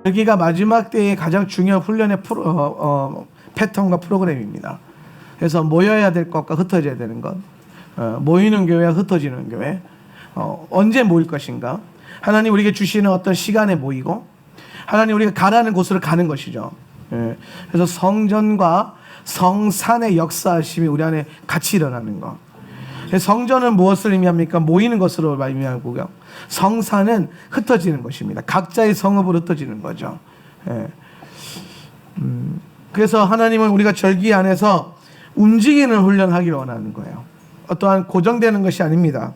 여기가 마지막 때의 가장 중요한 훈련의 패턴과 프로그램입니다. 그래서 모여야 될 것과 흩어져야 되는 것, 모이는 교회와 흩어지는 교회, 언제 모일 것인가, 하나님 우리에게 주시는 어떤 시간에 모이고, 하나님 우리가 가라는 곳으로 가는 것이죠. 그래서 성전과 성산의 역사하심이 우리 안에 같이 일어나는 것. 성전은 무엇을 의미합니까? 모이는 것으로 의미하고요. 성산은 흩어지는 것입니다. 각자의 성읍으로 흩어지는 거죠. 그래서 하나님은 우리가 절기 안에서 움직이는 훈련하기를 원하는 거예요. 어떠한 고정되는 것이 아닙니다.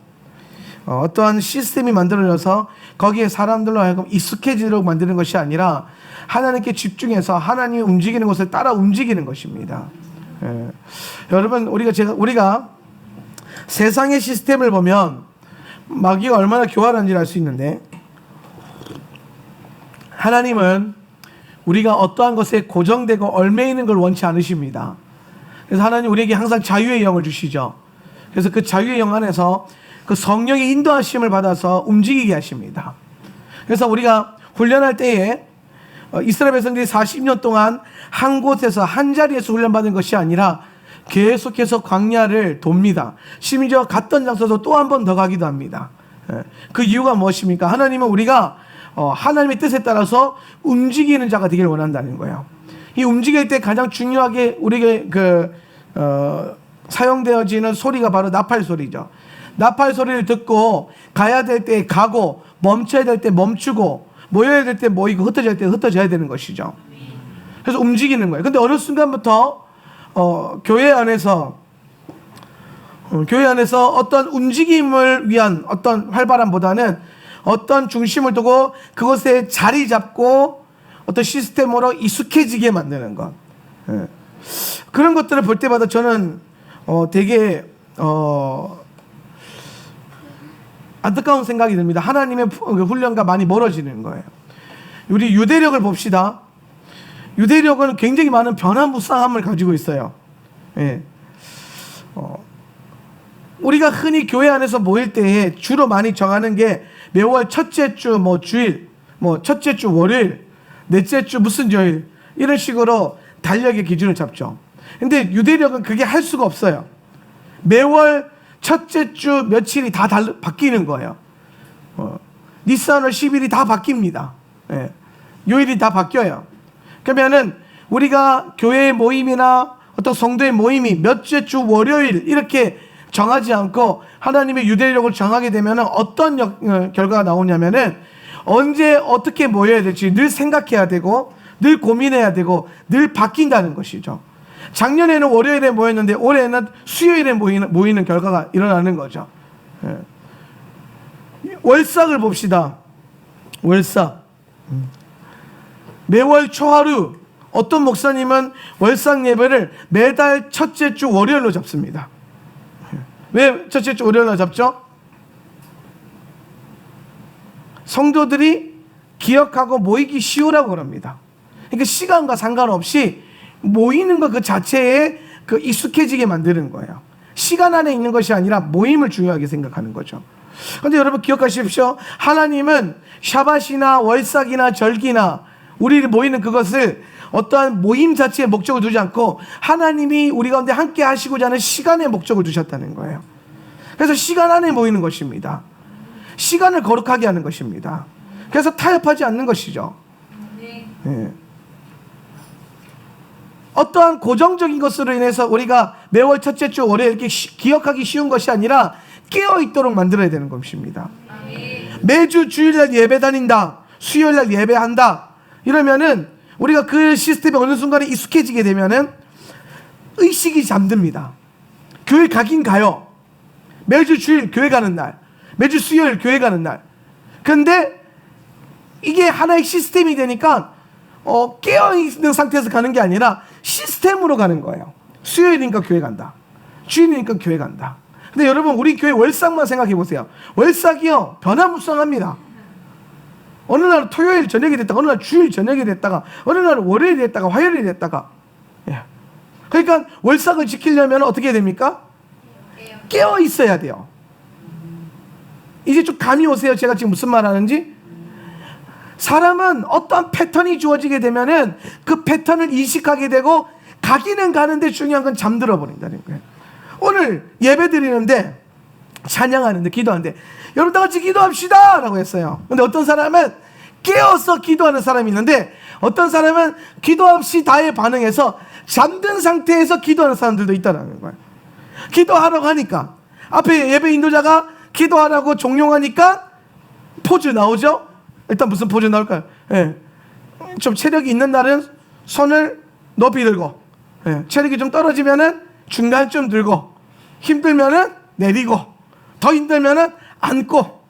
어떠한 시스템이 만들어져서 거기에 사람들로 하여금 익숙해지도록 만드는 것이 아니라 하나님께 집중해서 하나님이 움직이는 곳을 따라 움직이는 것입니다. 여러분, 우리가 세상의 시스템을 보면 마귀가 얼마나 교활한지 알 수 있는데, 하나님은 우리가 어떠한 것에 고정되고 얽매이는 걸 원치 않으십니다. 그래서 하나님 우리에게 항상 자유의 영을 주시죠. 그래서 그 자유의 영 안에서 그 성령의 인도하심을 받아서 움직이게 하십니다. 그래서 우리가 훈련할 때에 이스라엘 백성들이 40년 동안 한 곳에서 한 자리에서 훈련받은 것이 아니라 계속해서 광야를 돕니다. 심지어 갔던 장소도 또 한 번 더 가기도 합니다. 그 이유가 무엇입니까? 하나님은 우리가 하나님의 뜻에 따라서 움직이는 자가 되기를 원한다는 거예요. 이 움직일 때 가장 중요하게 우리에게 사용되어지는 소리가 바로 나팔 소리죠. 나팔 소리를 듣고 가야 될 때 가고, 멈춰야 될 때 멈추고, 모여야 될 때 모이고, 흩어져야 될 때 흩어져야 되는 것이죠. 그래서 움직이는 거예요. 근데 어느 순간부터 교회 안에서 어떤 움직임을 위한 어떤 활발함보다는 어떤 중심을 두고 그것에 자리 잡고 어떤 시스템으로 익숙해지게 만드는 것. 그런 것들을 볼 때마다 저는 되게 안타까운 생각이 듭니다. 하나님의 훈련과 많이 멀어지는 거예요. 우리 유대력을 봅시다. 유대력은 굉장히 많은 변화무쌍함을 가지고 있어요. 우리가 흔히 교회 안에서 모일 때에 주로 많이 정하는 게 매월 첫째 주 주일, 첫째 주 월요일, 넷째 주 무슨 요일, 이런 식으로 달력의 기준을 잡죠. 근데 유대력은 그게 할 수가 없어요. 매월 첫째 주 며칠이 다 바뀌는 거예요. 니산월 10일이 다 바뀝니다. 요일이 다 바뀌어요. 그러면은 우리가 교회의 모임이나 어떤 성도의 모임이 몇째 주 월요일 이렇게 정하지 않고 하나님의 유대력을 정하게 되면은 어떤 결과가 나오냐면은 언제 어떻게 모여야 될지 늘 생각해야 되고, 늘 고민해야 되고, 늘 바뀐다는 것이죠. 작년에는 월요일에 모였는데 올해는 수요일에 모이는 결과가 일어나는 거죠. 월삭을 봅시다. 월삭. 매월 초하루, 어떤 목사님은 월삭 예배를 매달 첫째 주 월요일로 잡습니다. 왜 첫째 주 월요일로 잡죠? 성도들이 기억하고 모이기 쉬우라고 그럽니다. 그러니까 시간과 상관없이 모이는 것 그 자체에 익숙해지게 만드는 거예요. 시간 안에 있는 것이 아니라 모임을 중요하게 생각하는 거죠. 그런데 여러분 기억하십시오. 하나님은 샤밧이나 월삭이나 절기나 우리를 모이는 그것을 어떠한 모임 자체의 목적을 두지 않고 하나님이 우리 가운데 함께 하시고자 하는 시간의 목적을 두셨다는 거예요. 그래서 시간 안에 모이는 것입니다. 시간을 거룩하게 하는 것입니다. 그래서 타협하지 않는 것이죠. 네. 어떠한 고정적인 것으로 인해서 우리가 매월 첫째 주 월요일 이렇게 기억하기 쉬운 것이 아니라 깨어있도록 만들어야 되는 것입니다. 매주 주일날 예배 다닌다, 수요일날 예배한다, 이러면은 우리가 그 시스템에 어느 순간에 익숙해지게 되면은 의식이 잠듭니다. 교회 가긴 가요. 매주 주일 교회 가는 날, 매주 수요일 교회 가는 날. 그런데 이게 하나의 시스템이 되니까 깨어있는 상태에서 가는 게 아니라 시스템으로 가는 거예요. 수요일이니까 교회 간다, 주일이니까 교회 간다. 근데 여러분, 우리 교회 월삭만 생각해 보세요. 월삭이요, 변화무쌍합니다. 어느 날 토요일 저녁이 됐다가, 어느 날 주일 저녁이 됐다가, 어느 날 월요일이 됐다가, 화요일이 됐다가. 그러니까 월삭을 지키려면 어떻게 해야 됩니까? 깨어 있어야 돼요. 이제 좀 감이 오세요? 제가 지금 무슨 말 하는지? 사람은 어떤 패턴이 주어지게 되면은 그 패턴을 인식하게 되고 가기는 가는데 중요한 건 잠들어 버린다는 거예요. 오늘 예배 드리는데 찬양하는데 기도하는데 여러분 다 같이 기도합시다 라고 했어요. 근데 어떤 사람은 깨어서 기도하는 사람이 있는데 어떤 사람은 기도합시다에 반응해서 잠든 상태에서 기도하는 사람들도 있다는 거예요. 기도하라고 하니까 앞에 예배 인도자가 기도하라고 종용하니까 포즈 나오죠? 일단 무슨 포즈 나올까요? 예. 좀 체력이 있는 날은 손을 높이 들고, 예. 체력이 좀 떨어지면은 중간쯤 들고, 힘들면은 내리고, 더 힘들면은 앉고,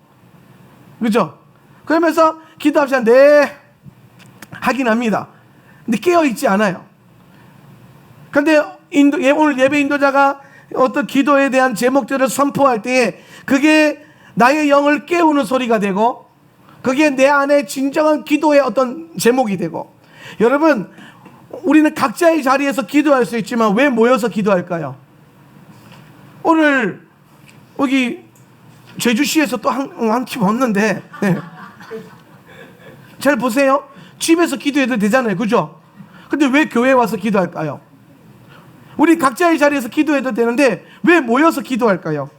그죠? 그러면서 기도합시다. 네, 하긴 합니다. 근데 깨어있지 않아요. 근데 오늘 예배 인도자가 어떤 기도에 대한 제목들을 선포할 때에 그게 나의 영을 깨우는 소리가 되고 그게 내 안에 진정한 기도의 어떤 제목이 되고, 여러분 우리는 각자의 자리에서 기도할 수 있지만 왜 모여서 기도할까요? 오늘 여기 제주시에서 또 한 팀 없는데, 네. 잘 보세요. 집에서 기도해도 되잖아요, 그죠? 근데 왜 교회에 와서 기도할까요? 우리 각자의 자리에서 기도해도 되는데 왜 모여서 기도할까요?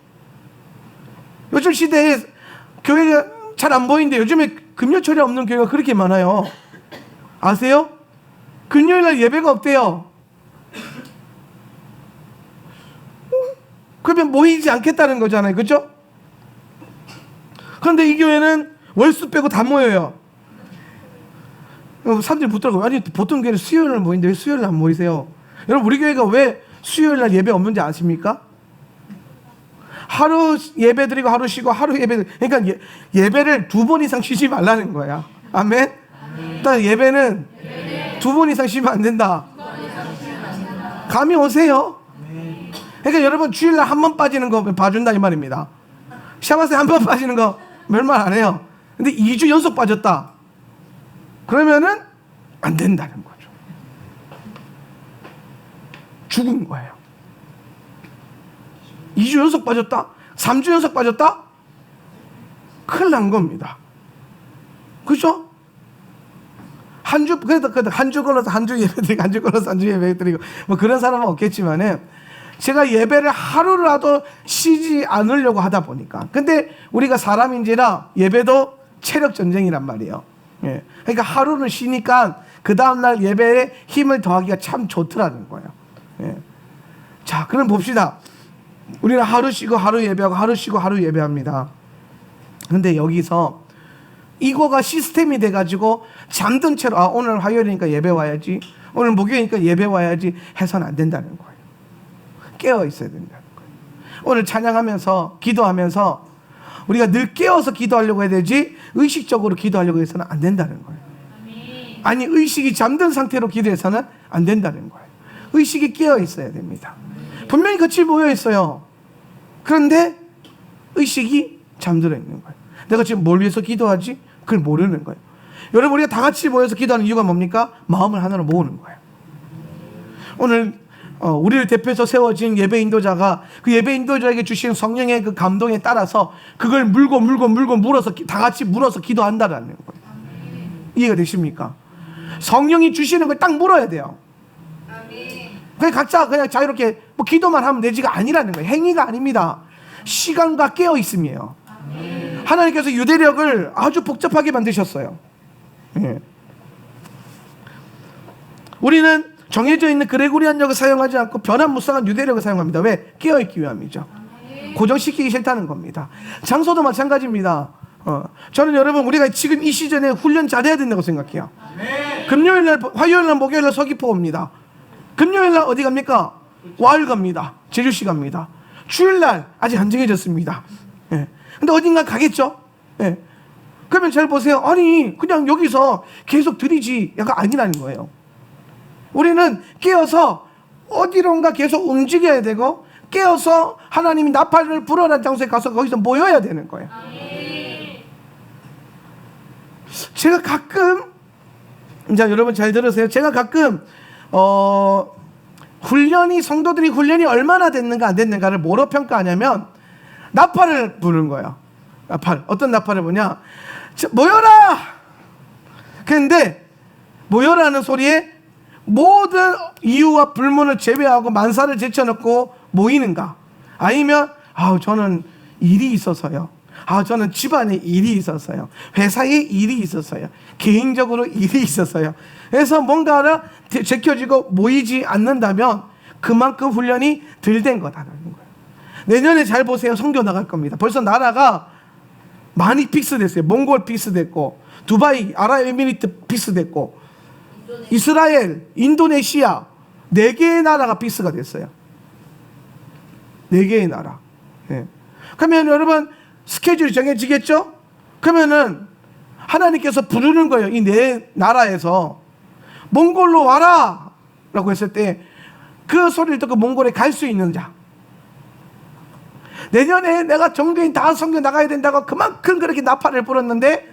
요즘 시대에 교회가 잘 안 보이는데 요즘에 금요철에 없는 교회가 그렇게 많아요. 아세요? 금요일날 예배가 없대요. 그러면 모이지 않겠다는 거잖아요, 그죠? 그런데 이 교회는 월수 빼고 다 모여요. 사람들이 묻더라고요. 아니 보통 교회는 수요일날 모이는데 왜 수요일날 안 모이세요? 여러분 우리 교회가 왜 수요일날 예배 없는지 아십니까? 하루 예배 드리고 하루 쉬고 하루 예배 그러니까 예배를 2번 이상 쉬지 말라는 거야. 아멘? 일단 예배는 2번 이상 쉬면 안 된다. 감이 오세요? 그러니까 여러분 주일날 한 번 빠지는 거 봐준다 이 말입니다. 샤바스에 한 번 빠지는 거 몇 말 안 해요. 근데 2주 연속 빠졌다. 그러면은 안 된다는 거죠. 죽은 거예요. 2주 연속 빠졌다? 3주 연속 빠졌다? 큰일 난 겁니다. 그죠? 그래도 한 주 걸어서 한 주 예배 드리고, 한 주 걸어서 한 주 예배 드리고, 뭐 그런 사람은 없겠지만은, 제가 예배를 하루라도 쉬지 않으려고 하다 보니까. 근데 우리가 사람인지라 예배도 체력 전쟁이란 말이에요. 예. 그러니까 하루는 쉬니까 그 다음날 예배에 힘을 더하기가 참 좋더라는 거예요. 예. 자, 그럼 봅시다. 우리는 하루 쉬고 하루 예배하고 하루 쉬고 하루 예배합니다. 근데 여기서 이거가 시스템이 돼가지고 잠든 채로 오늘 화요일이니까 예배 와야지, 오늘 목요일이니까 예배 와야지 해서는 안 된다는 거예요. 깨어 있어야 된다는 거예요. 오늘 찬양하면서 기도하면서 우리가 늘 깨어서 기도하려고 해야 되지 의식적으로 기도하려고 해서는 안 된다는 거예요. 아니 의식이 잠든 상태로 기도해서는 안 된다는 거예요. 의식이 깨어 있어야 됩니다. 분명히 같이 모여 있어요. 그런데 의식이 잠들어 있는 거예요. 내가 지금 뭘 위해서 기도하지? 그걸 모르는 거예요. 여러분 우리가 다 같이 모여서 기도하는 이유가 뭡니까? 마음을 하나로 모으는 거예요. 오늘 우리를 대표해서 세워진 예배 인도자가 그 예배 인도자에게 주신 성령의 그 감동에 따라서 그걸 물어서 다 같이 물어서 기도한다라는 거예요. 이해가 되십니까? 성령이 주시는 걸 딱 물어야 돼요. 그냥 각자 그냥 자유롭게 뭐 기도만 하면 되지가 아니라는 거예요. 행위가 아닙니다. 시간과 깨어 있음이에요. 하나님께서 유대력을 아주 복잡하게 만드셨어요. 예. 우리는 정해져 있는 그레고리안력을 사용하지 않고 변화무쌍한 유대력을 사용합니다. 왜? 깨어있기 위함이죠. 고정시키기 싫다는 겁니다. 장소도 마찬가지입니다. 저는 여러분 우리가 지금 이 시즌에 훈련 잘해야 된다고 생각해요. 금요일날, 화요일날, 목요일날 서귀포 옵니다. 금요일날 어디 갑니까? 와을 갑니다. 제주시 갑니다. 주일날 아직 안 정해졌습니다. 예. 근데 어딘가 가겠죠? 예. 그러면 잘 보세요. 아니 그냥 여기서 계속 드리지 약간 아니라는 거예요. 우리는 깨어서 어디론가 계속 움직여야 되고 깨어서 하나님이 나팔을 불어난 장소에 가서 거기서 모여야 되는 거예요. 제가 가끔 이제 여러분 잘 들으세요. 제가 가끔 성도들이 훈련이 얼마나 됐는가 안 됐는가를 뭐로 평가하냐면 나팔을 부는 거예요. 나팔. 어떤 나팔을 부냐? 모여라! 그런데 모여라는 소리에 모든 이유와 불문을 제외하고 만사를 제쳐놓고 모이는가? 아니면 저는 일이 있어서요. 저는 집안에 일이 있어서요. 회사에 일이 있어서요. 개인적으로 일이 있어서요. 그래서 뭔가를 제껴지고 모이지 않는다면 그만큼 훈련이 덜 된 거다라는 거예요. 내년에 잘 보세요. 선교 나갈 겁니다. 벌써 나라가 많이 픽스됐어요. 몽골 픽스됐고, 두바이, 아랍에미리트 픽스됐고, 이스라엘, 인도네시아 4개의 나라가 픽스가 됐어요. 4개의 나라. 예. 그러면 여러분 스케줄이 정해지겠죠? 그러면은 하나님께서 부르는 거예요. 이 4 나라에서 몽골로 와라 라고 했을 때 그 소리를 듣고 몽골에 갈 수 있는 자, 내년에 내가 전교인 다 선교 나가야 된다고 그만큼 그렇게 나팔을 불었는데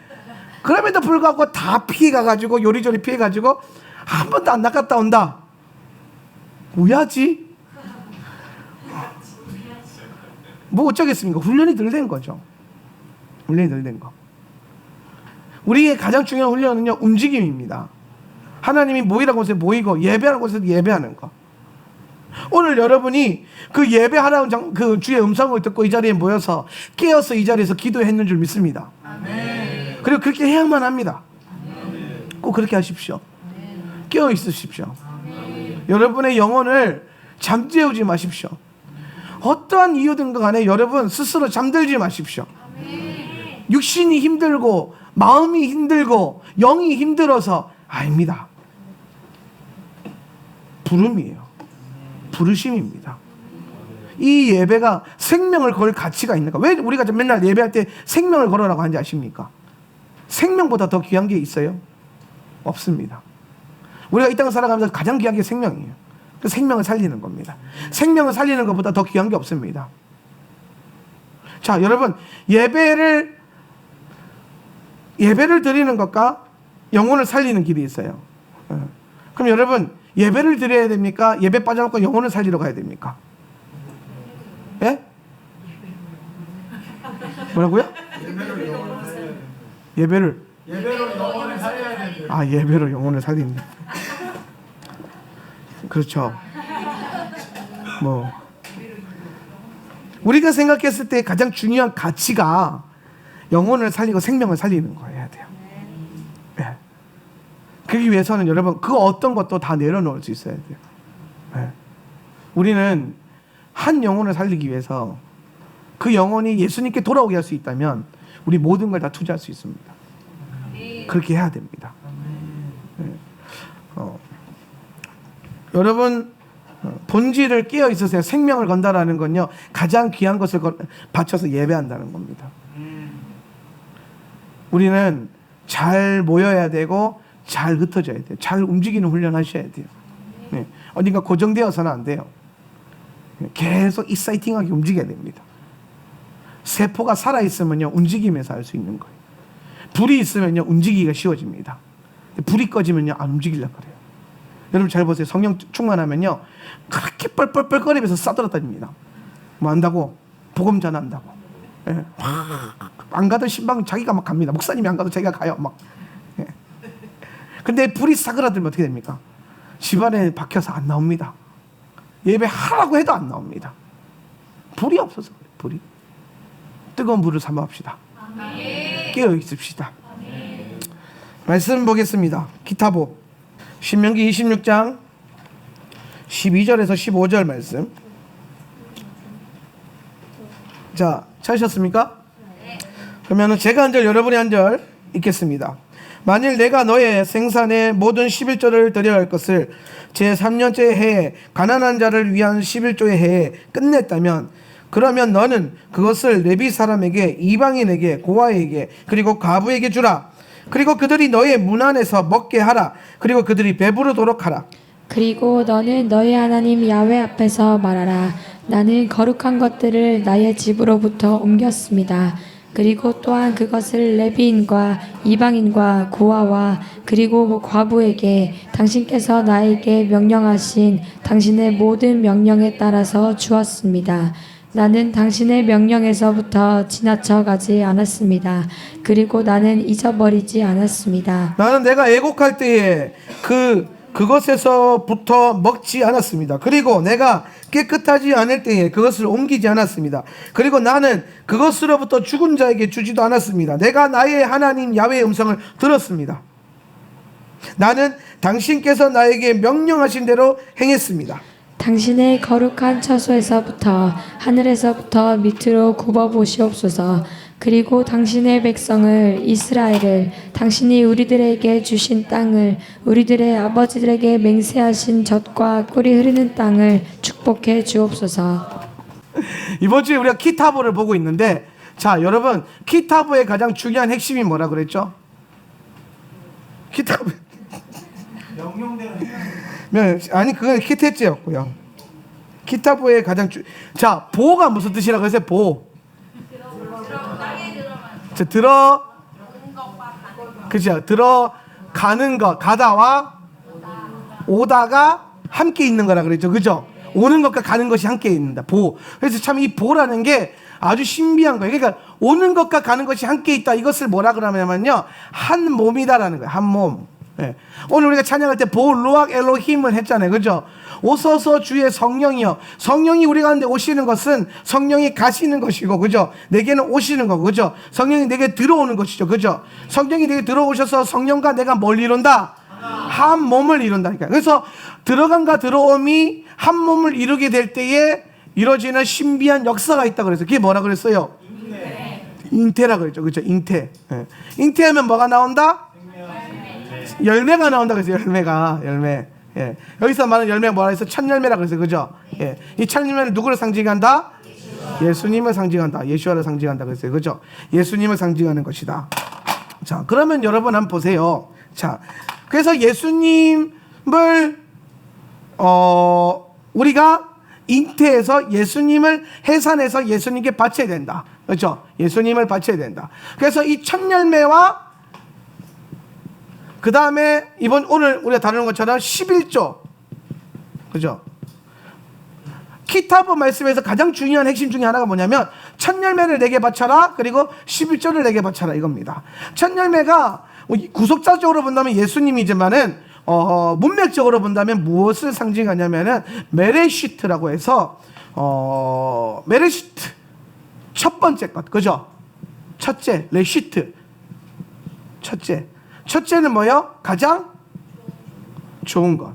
그럼에도 불구하고 다 피해가가지고 요리조리 피해가지고 한 번도 안 나갔다 온다. 뭐야지? 뭐 어쩌겠습니까? 훈련이 덜 된 거죠. 훈련이 덜 된 거. 우리의 가장 중요한 훈련은요, 움직임입니다. 하나님이 모이라고 해서 모이고 예배하는 곳에서 예배하는 거. 오늘 여러분이 그 예배하라는 그 주의 음성을 듣고 이 자리에 모여서 깨어서 이 자리에서 기도했는 줄 믿습니다. 아멘. 그리고 그렇게 해야만 합니다. 아멘. 꼭 그렇게 하십시오. 아멘. 깨어 있으십시오. 아멘. 여러분의 영혼을 잠재우지 마십시오. 어떠한 이유든 간에 여러분 스스로 잠들지 마십시오. 아멘. 육신이 힘들고 마음이 힘들고 영이 힘들어서 아닙니다. 부름이에요. 부르심입니다. 이 예배가 생명을 걸 가치가 있는가? 왜 우리가 맨날 예배할 때 생명을 걸어라고 하는지 아십니까? 생명보다 더 귀한 게 있어요? 없습니다. 우리가 이 땅을 살아가면서 가장 귀한 게 생명이에요. 그 생명을 살리는 겁니다. 생명을 살리는 것보다 더 귀한 게 없습니다. 자, 여러분, 예배를 드리는 것과 영혼을 살리는 길이 있어요. 그럼 여러분, 예배를 드려야 됩니까? 예배 빠져놓고 영혼을 살리러 가야 됩니까? 예? 뭐라고요? 예배로 영혼을 살려야 됩니다. 예배로 영혼을 살린다. 그렇죠. 우리가 생각했을 때 가장 중요한 가치가 영혼을 살리고 생명을 살리는 거여야 돼요. 네. 그러기 위해서는 여러분 그 어떤 것도 다 내려놓을 수 있어야 돼요. 네. 우리는 한 영혼을 살리기 위해서 그 영혼이 예수님께 돌아오게 할 수 있다면 우리 모든 걸 다 투자할 수 있습니다. 그렇게 해야 됩니다. 네. 여러분 본질을 깨어 있으세요. 생명을 건다라는 건요 가장 귀한 것을 바쳐서 예배한다는 겁니다. 우리는 잘 모여야 되고 잘 흩어져야 돼요. 잘 움직이는 훈련하셔야 돼요. 네. 어딘가 고정되어서는 안 돼요. 계속 익사이팅하게 움직여야 됩니다. 세포가 살아있으면요 움직이면서 할 수 있는 거예요. 불이 있으면요 움직이기가 쉬워집니다. 불이 꺼지면요 안 움직이려고 그래요. 여러분 잘 보세요. 성령 충만하면요 그렇게 뻘뻘뻘거리면서 싸돌아다닙니다. 뭐 한다고? 복음 전한다고. 예. 안 가던 신방 자기가 막 갑니다. 목사님이 안 가도 자기가 가요. 막. 예. 근데 불이 사그라들면 어떻게 됩니까? 집안에 박혀서 안 나옵니다. 예배하라고 해도 안 나옵니다. 불이 없어서 그래요. 불이. 뜨거운 불을 삼합시다. 깨어 있읍시다. 말씀 보겠습니다. 기타보 신명기 26장 12절에서 15절 말씀. 자, 찾으셨습니까? 그러면 제가 한 절 여러분이 한 절 읽겠습니다. 만일 내가 너의 생산의 모든 11조를 드려야 할 것을 제3년째 해에 가난한 자를 위한 11조의 해에 끝냈다면 그러면 너는 그것을 레위 사람에게 이방인에게 고아에게 그리고 과부에게 주라. 그리고 그들이 너의 문 안에서 먹게 하라. 그리고 그들이 배부르도록 하라. 그리고 너는 너의 하나님 야훼 앞에서 말하라. 나는 거룩한 것들을 나의 집으로부터 옮겼습니다. 그리고 또한 그것을 레위인과 이방인과 고아와 그리고 과부에게 당신께서 나에게 명령하신 당신의 모든 명령에 따라서 주었습니다. 나는 당신의 명령에서부터 지나쳐 가지 않았습니다. 그리고 나는 잊어버리지 않았습니다. 나는 내가 애곡할 때에 그것에서부터 먹지 않았습니다. 그리고 내가 깨끗하지 않을 때에 그것을 옮기지 않았습니다. 그리고 나는 그것으로부터 죽은 자에게 주지도 않았습니다. 내가 나의 하나님 야훼의 음성을 들었습니다. 나는 당신께서 나에게 명령하신 대로 행했습니다. 당신의 거룩한 처소에서부터 하늘에서부터 밑으로 굽어 보시옵소서. 그리고 당신의 백성을 이스라엘을 당신이 우리들에게 주신 땅을 우리들의 아버지들에게 맹세하신 젖과 꿀이 흐르는 땅을 축복해 주옵소서. 이번 주에 우리가 키타브를 보고 있는데, 자 여러분, 키타브의 가장 중요한 핵심이 뭐라 그랬죠? 키타브 아니 그건 키테츠였고요. 키타브의 가장 자 보가 무슨 뜻이라고 했어요? 보. 자, 그죠? 들어가는 것, 가다와 오다가 함께 있는 거라 그랬죠, 그죠? 오는 것과 가는 것이 함께 있는다. 보. 그래서 참 이 보라는 게 아주 신비한 거예요. 그러니까 오는 것과 가는 것이 함께 있다. 이것을 뭐라 그러냐면요, 한 몸이다라는 거예요. 한 몸. 예. 오늘 우리가 찬양할 때 보 루악 엘로힘을 했잖아요, 그죠? 오소서 주의 성령이요. 성령이 우리 가운데 오시는 것은 성령이 가시는 것이고, 그죠? 내게는 오시는 거고, 그죠? 성령이 내게 들어오는 것이죠, 그죠? 성령이 내게 들어오셔서 성령과 내가 뭘 이룬다? 한 몸을 이룬다니까. 그래서 들어간과 들어옴이 한 몸을 이루게 될 때에 이루어지는 신비한 역사가 있다 그래서 그게 뭐라 그랬어요? 잉태라 그랬죠, 그죠? 잉태. 예. 잉태하면 뭐가 나온다? 열매가 나온다 그래서 열매. 예. 여기서 말하는 열매가 뭐라 해서 첫 열매라 그래서, 그죠? 예. 이 첫 열매는 누구를 상징한다? 예수님을 상징한다. 예수와를 상징한다 그랬어요, 그죠? 예수님을 상징하는 것이다. 자, 그러면 여러분 한번 보세요. 자, 그래서 예수님을 우리가 잉태해서 예수님을 해산해서 예수님께 바쳐야 된다, 그렇죠? 예수님을 바쳐야 된다. 그래서 이 첫 열매와 그 다음에 오늘 우리가 다루는 것처럼 11조, 그죠? 키타브 말씀에서 가장 중요한 핵심 중에 하나가 뭐냐면 첫 열매를 내게 바쳐라, 그리고 11조를 내게 바쳐라, 이겁니다. 첫 열매가 구속자적으로 본다면 예수님이지만은 문맥적으로 본다면 무엇을 상징하냐면은 메레시트라고 해서 메레시트, 첫 번째 것, 그죠? 첫째, 레시트, 첫째는 뭐요? 가장 좋은 것.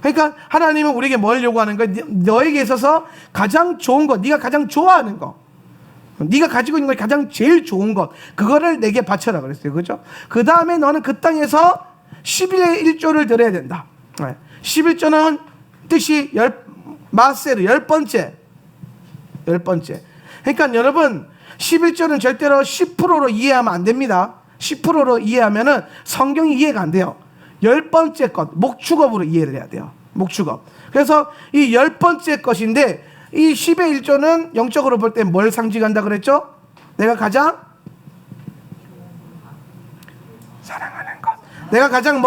그러니까 하나님은 우리에게 뭘 요구하는 거야? 너에게 있어서 가장 좋은 것, 네가 가장 좋아하는 것, 네가 가지고 있는 것 가장 제일 좋은 것, 그거를 내게 바쳐라 그랬어요, 그죠? 그 다음에 너는 그 땅에서 11의 1조를 드려야 된다. 11조는 뜻이 마세르, 열 번째. 그러니까 여러분, 11조는 절대로 10%로 이해하면 안 됩니다. 10%로 이해하면은 성경이 이해가 안 돼요. 열 번째 것, 목축업으로 이해를 해야 돼요. 목축업. 그래서 이 열 번째 것인데, 이 10의 1조는 영적으로 볼 때 뭘 상징한다 그랬죠? 내가 가장 사랑하는 것. 내가 가장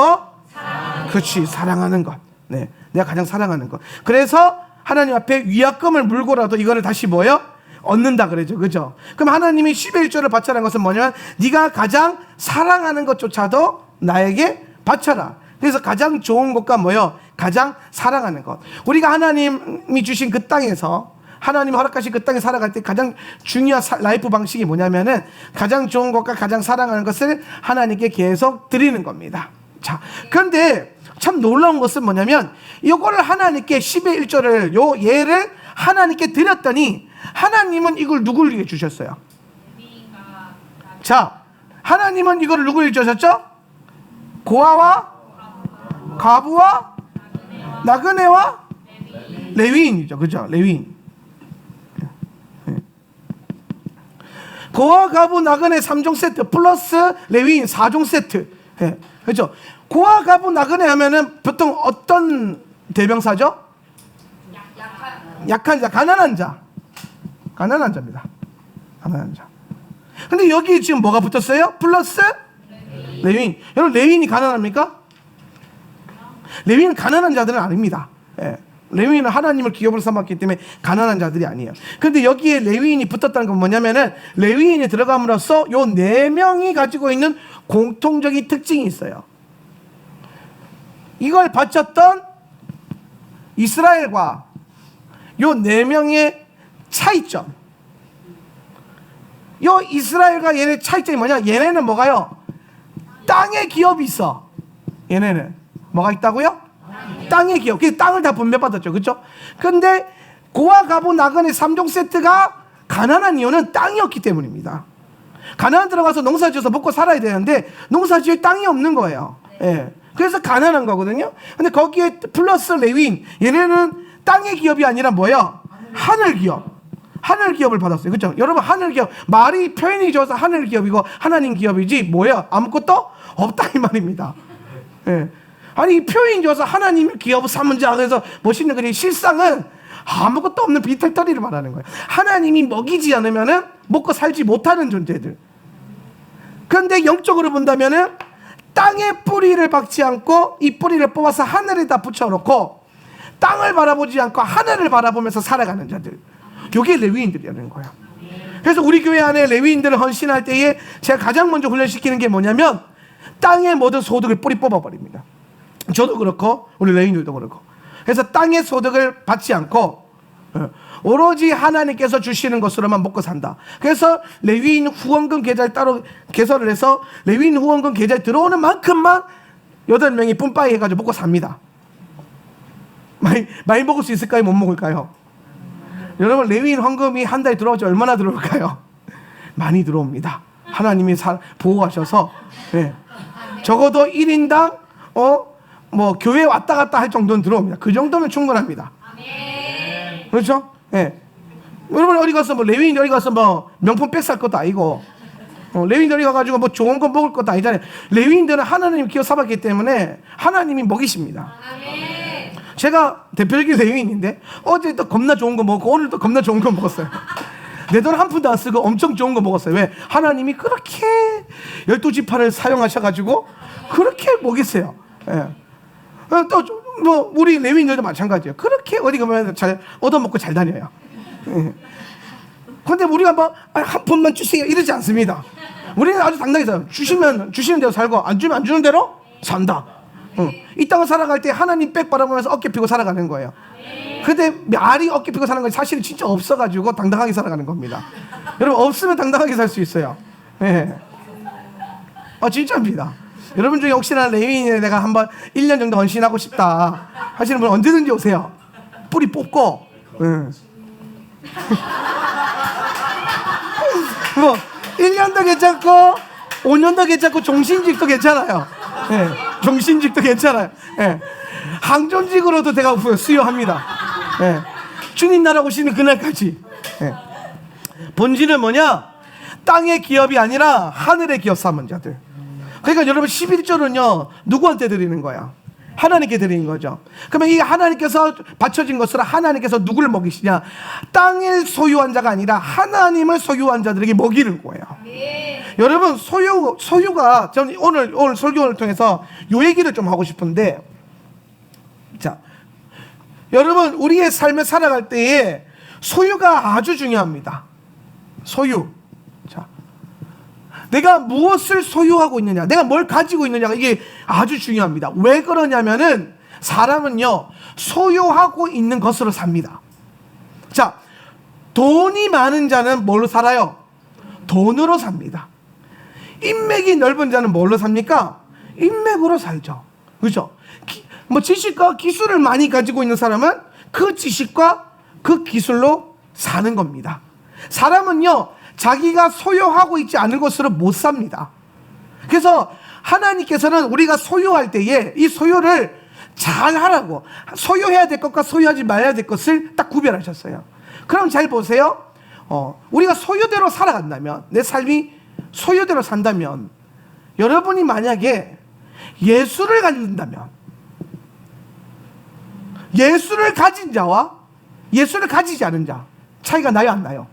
그렇지, 사랑하는 것. 네, 내가 가장 사랑하는 것. 그래서 하나님 앞에 위약금을 물고라도 이거를 다시 얻는다 그러죠, 그죠? 그럼 하나님이 10의 1조를 바쳐라는 것은 뭐냐면 네가 가장 사랑하는 것조차도 나에게 바쳐라. 그래서 가장 좋은 것과 가장 사랑하는 것. 우리가 하나님이 주신 그 땅에서, 하나님 허락하신 그 땅에 살아갈 때 가장 중요한 라이프 방식이 뭐냐면은 가장 좋은 것과 가장 사랑하는 것을 하나님께 계속 드리는 겁니다. 자, 그런데 참 놀라운 것은 뭐냐면 이거를 하나님께 10의 1조를 얘를 하나님께 드렸더니 하나님은 이걸 누구에게 주셨어요? 자, 하나님은 이걸 누구에게 주셨죠? 고아와 과부와 나그네와 레위인이죠, 그죠? 레위인. 고아, 과부, 나그네 3종 세트 플러스 레위인 4종 세트. 그렇죠? 고아, 과부, 나그네 하면은 보통 어떤 대명사죠? 약한 자, 가난한 자입니다. 가난한 자. 근데 여기 지금 뭐가 붙었어요? 플러스 레위인. 여러분, 레위인이 가난합니까? 레위인 가난한 자들은 아닙니다. 레위인은 하나님을 기업으로 삼았기 때문에 가난한 자들이 아니에요. 그런데 여기에 레위인이 붙었다는 건 뭐냐면은 레위인이 들어감으로써 요 4명이 가지고 있는 공통적인 특징이 있어요. 이걸 바쳤던 이스라엘과 요 4명의 차이점. 요 이스라엘과 얘네 차이점이 뭐냐? 얘네는 뭐가요? 땅의 기업이 있어. 얘네는 뭐가 있다고요? 땅의 기업. 그 땅을 다 분배받았죠. 그렇죠? 근데 고아 가부 나그네 3종 세트가 가난한 이유는 땅이었기 때문입니다. 가나안 들어가서 농사지어서 먹고 살아야 되는데 농사지을 땅이 없는 거예요. 예. 그래서 가난한 거거든요. 근데 거기에 플러스 레위인, 얘네는 땅의 기업이 아니라 뭐예요? 하늘 기업. 하늘 기업을 받았어요. 그렇죠? 여러분, 하늘 기업, 말이 표현이 좋아서 하늘 기업이고 하나님 기업이지 뭐예요? 아무것도 없다 이 말입니다. 예. 아니, 이 표현이 좋아서 하나님 기업을 삼은 자, 그래서 멋있는 그림, 실상은 아무것도 없는 비탈터리를 말하는 거예요. 하나님이 먹이지 않으면은 먹고 살지 못하는 존재들. 그런데 영적으로 본다면은 땅에 뿌리를 박지 않고 이 뿌리를 뽑아서 하늘에다 붙여놓고 땅을 바라보지 않고 하늘을 바라보면서 살아가는 자들. 이게 레위인들이라는 거예요. 그래서 우리 교회 안에 레위인들을 헌신할 때에 제가 가장 먼저 훈련시키는 게 뭐냐면 땅의 모든 소득을 뿌리 뽑아버립니다. 저도 그렇고 우리 레위인들도 그렇고. 그래서 땅의 소득을 받지 않고 오로지 하나님께서 주시는 것으로만 먹고 산다. 그래서 레위인 후원금 계좌를 따로 개설을 해서 레위인 후원금 계좌에 들어오는 만큼만 8명이 뿜빠이 해가지고 먹고 삽니다. 많이 먹을 수 있을까요? 못 먹을까요? 여러분, 레위인 헌금이 한 달에 들어오지 얼마나 들어올까요? 많이 들어옵니다. 하나님이 보호하셔서. 네. 적어도 1인당 뭐 교회 왔다 갔다 할 정도는 들어옵니다. 그 정도면 충분합니다. 그렇죠? 예. 여러분 어디 가서 뭐 레위인 어디 가서 뭐 명품 백 살 것도 아니고 레위인 어디 가가지고 뭐 좋은 거 먹을 것도 아니잖아요. 레위인들은 하나님 기업 삼았기 때문에 하나님이 먹이십니다. 제가 대표적인 레위인인데 어제 또 겁나 좋은 거 먹고 오늘 또 겁나 좋은 거 먹었어요. 내 돈 한 푼도 안 쓰고 엄청 좋은 거 먹었어요. 왜? 하나님이 그렇게 12지파를 사용하셔가지고 그렇게 먹이세요. 예. 또 뭐 우리 레위인들도 마찬가지예요. 그렇게 어디 가면 잘 얻어먹고 잘 다녀요. 그런데 우리가 뭐 한 푼만 주세요 이러지 않습니다. 우리는 아주 당당히 살아요. 주시면 주시는 대로 살고 안 주면 안 주는 대로 산다. 이 땅을 살아갈 때 하나님 백 바라보면서 어깨 피고 살아가는 거예요. 근데 말이 어깨 피고 사는 건 사실은 진짜 없어가지고 당당하게 살아가는 겁니다. 여러분, 없으면 당당하게 살 수 있어요. 예. 진짜입니다. 여러분 중에 혹시나 레위인에 내가 한번 1년 정도 헌신하고 싶다 하시는 분 언제든지 오세요. 뿌리 뽑고. 뭐 1년도 괜찮고 5년도 괜찮고 종신직도 괜찮아요. 예. 종신직도 괜찮아요. 예. 항존직으로도 제가 수요합니다. 예. 주님 나라 오시는 그날까지. 예. 본질은 뭐냐? 땅의 기업이 아니라 하늘의 기업 삼은 자들. 그러니까 여러분 11조는요 누구한테 드리는 거야? 하나님께 드리는 거죠. 그러면 이 하나님께서 바쳐진 것으로 하나님께서 누구를 먹이시냐? 땅을 소유한 자가 아니라 하나님을 소유한 자들에게 먹이는 거예요. 여러분, 소유가 저는 오늘 설교를 통해서 이 얘기를 좀 하고 싶은데, 자, 여러분 우리의 삶을 살아갈 때에 소유가 아주 중요합니다. 소유. 자, 내가 무엇을 소유하고 있느냐, 내가 뭘 가지고 있느냐가 이게 아주 중요합니다. 왜 그러냐면은 사람은요 소유하고 있는 것으로 삽니다. 자, 돈이 많은 자는 뭘로 살아요? 돈으로 삽니다. 인맥이 넓은 자는 뭘로 삽니까? 인맥으로 살죠. 그렇죠? 뭐 지식과 기술을 많이 가지고 있는 사람은 그 지식과 그 기술로 사는 겁니다. 사람은요 자기가 소유하고 있지 않은 것으로 못 삽니다. 그래서 하나님께서는 우리가 소유할 때에 이 소유를 잘 하라고, 소유해야 될 것과 소유하지 말아야 될 것을 딱 구별하셨어요. 그럼 잘 보세요. 우리가 소유대로 살아간다면, 내 삶이 소유대로 산다면, 여러분이 만약에 예수를 가진다면, 예수를 가진 자와 예수를 가지지 않은 자 차이가 나요, 안 나요?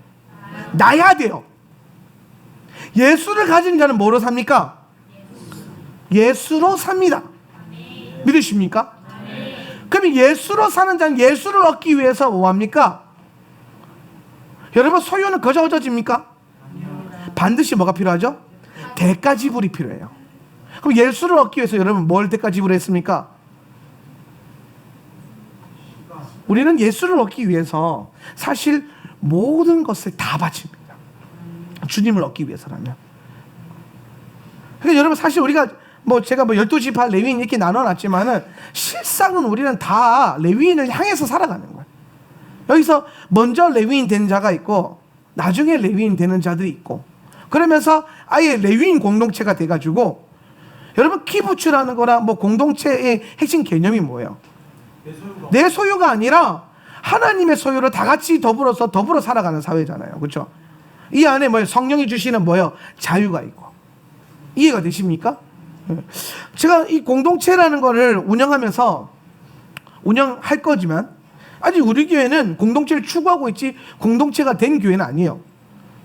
나야 돼요. 예수를 가진 자는 뭐로 삽니까? 예수로 삽니다. 믿으십니까? 그럼 예수로 사는 자는 예수를 얻기 위해서 뭐합니까? 여러분, 소유는 거저 얻어집니까? 반드시 뭐가 필요하죠? 대가 지불이 필요해요. 그럼 예수를 얻기 위해서 여러분 뭘 대가 지불했습니까? 우리는 예수를 얻기 위해서 사실 모든 것을 다 바칩니다. 주님을 얻기 위해서라면. 그러니까 여러분, 사실 우리가 제가 12지파 레위인 이렇게 나눠놨지만은 실상은 우리는 다 레위인을 향해서 살아가는 거예요. 여기서 먼저 레위인 되는 자가 있고 나중에 레위인 되는 자들이 있고, 그러면서 아예 레위인 공동체가 돼가지고, 여러분 키부츠라는 거나 공동체의 핵심 개념이 뭐예요? 내 소유가 아니라 하나님의 소유를 다 같이 더불어 살아가는 사회잖아요. 그렇죠? 이 안에 성령이 주시는 자유가 있고. 이해가 되십니까? 제가 이 공동체라는 거를 운영할 거지만 아직 우리 교회는 공동체를 추구하고 있지 공동체가 된 교회는 아니에요.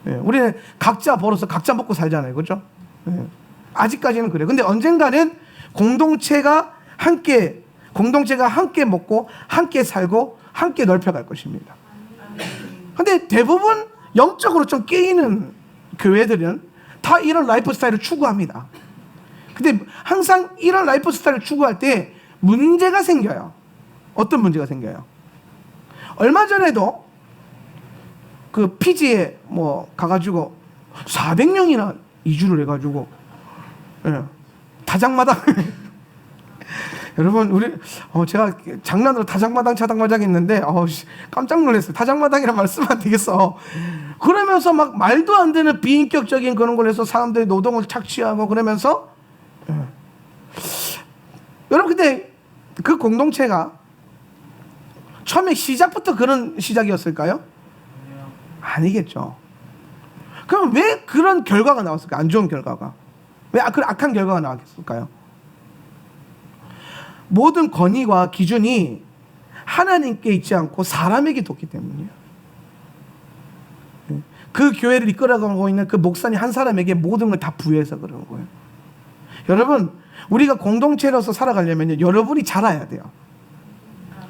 우리는 각자 벌어서 각자 먹고 살잖아요. 그렇죠? 아직까지는 그래요. 근데 언젠가는 공동체가 함께 먹고 함께 살고 함께 넓혀갈 것입니다. 근데 대부분 영적으로 좀 깨이는 교회들은 다 이런 라이프 스타일을 추구합니다. 근데 항상 이런 라이프 스타일을 추구할 때 문제가 생겨요. 어떤 문제가 생겨요? 얼마 전에도 그 피지에 가가지고 400명이나 이주를 해가지고, 다장마당 여러분, 제가 장난으로 다장마당 차당마당 했는데 깜짝 놀랐어요. 다장마당이라 말 쓰면 안 되겠어. 그러면서 막 말도 안 되는 비인격적인 그런 걸 해서 사람들이 노동을 착취하고 그러면서, 여러분, 근데 그 공동체가 처음에 시작부터 그런 시작이었을까요? 아니겠죠. 그럼 왜 그런 결과가 나왔을까요? 안 좋은 결과가. 왜 그런 악한 결과가 나왔을까요? 모든 권위와 기준이 하나님께 있지 않고 사람에게 뒀기 때문이에요. 그 교회를 이끌어가고 있는 그 목사님 한 사람에게 모든 걸 다 부여해서 그러는 거예요. 여러분, 우리가 공동체로서 살아가려면 여러분이 자라야 돼요.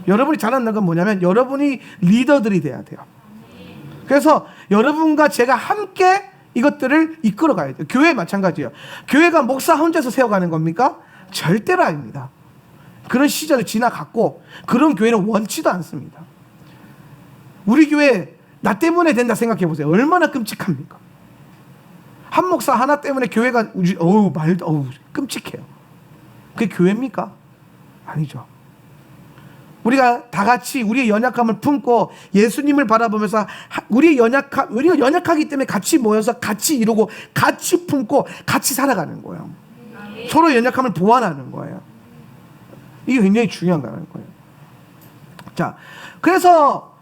여러분이 자라는 건 뭐냐면 여러분이 리더들이 돼야 돼요. 그래서 여러분과 제가 함께 이것들을 이끌어가야 돼요. 교회 마찬가지예요. 교회가 목사 혼자서 세워가는 겁니까? 절대로 아닙니다. 그런 시절을 지나갔고 그런 교회는 원치도 않습니다. 우리 교회 나 때문에 된다 생각해 보세요. 얼마나 끔찍합니까? 한 목사 하나 때문에 교회가 끔찍해요. 그게 교회입니까? 아니죠. 우리가 다 같이 우리의 연약함을 품고 예수님을 바라보면서 우리가 연약하기 때문에 같이 모여서 같이 이루고 같이 품고 같이 살아가는 거예요. 서로 연약함을 보완하는 거예요. 이게 굉장히 중요한 거예요. 자, 그래서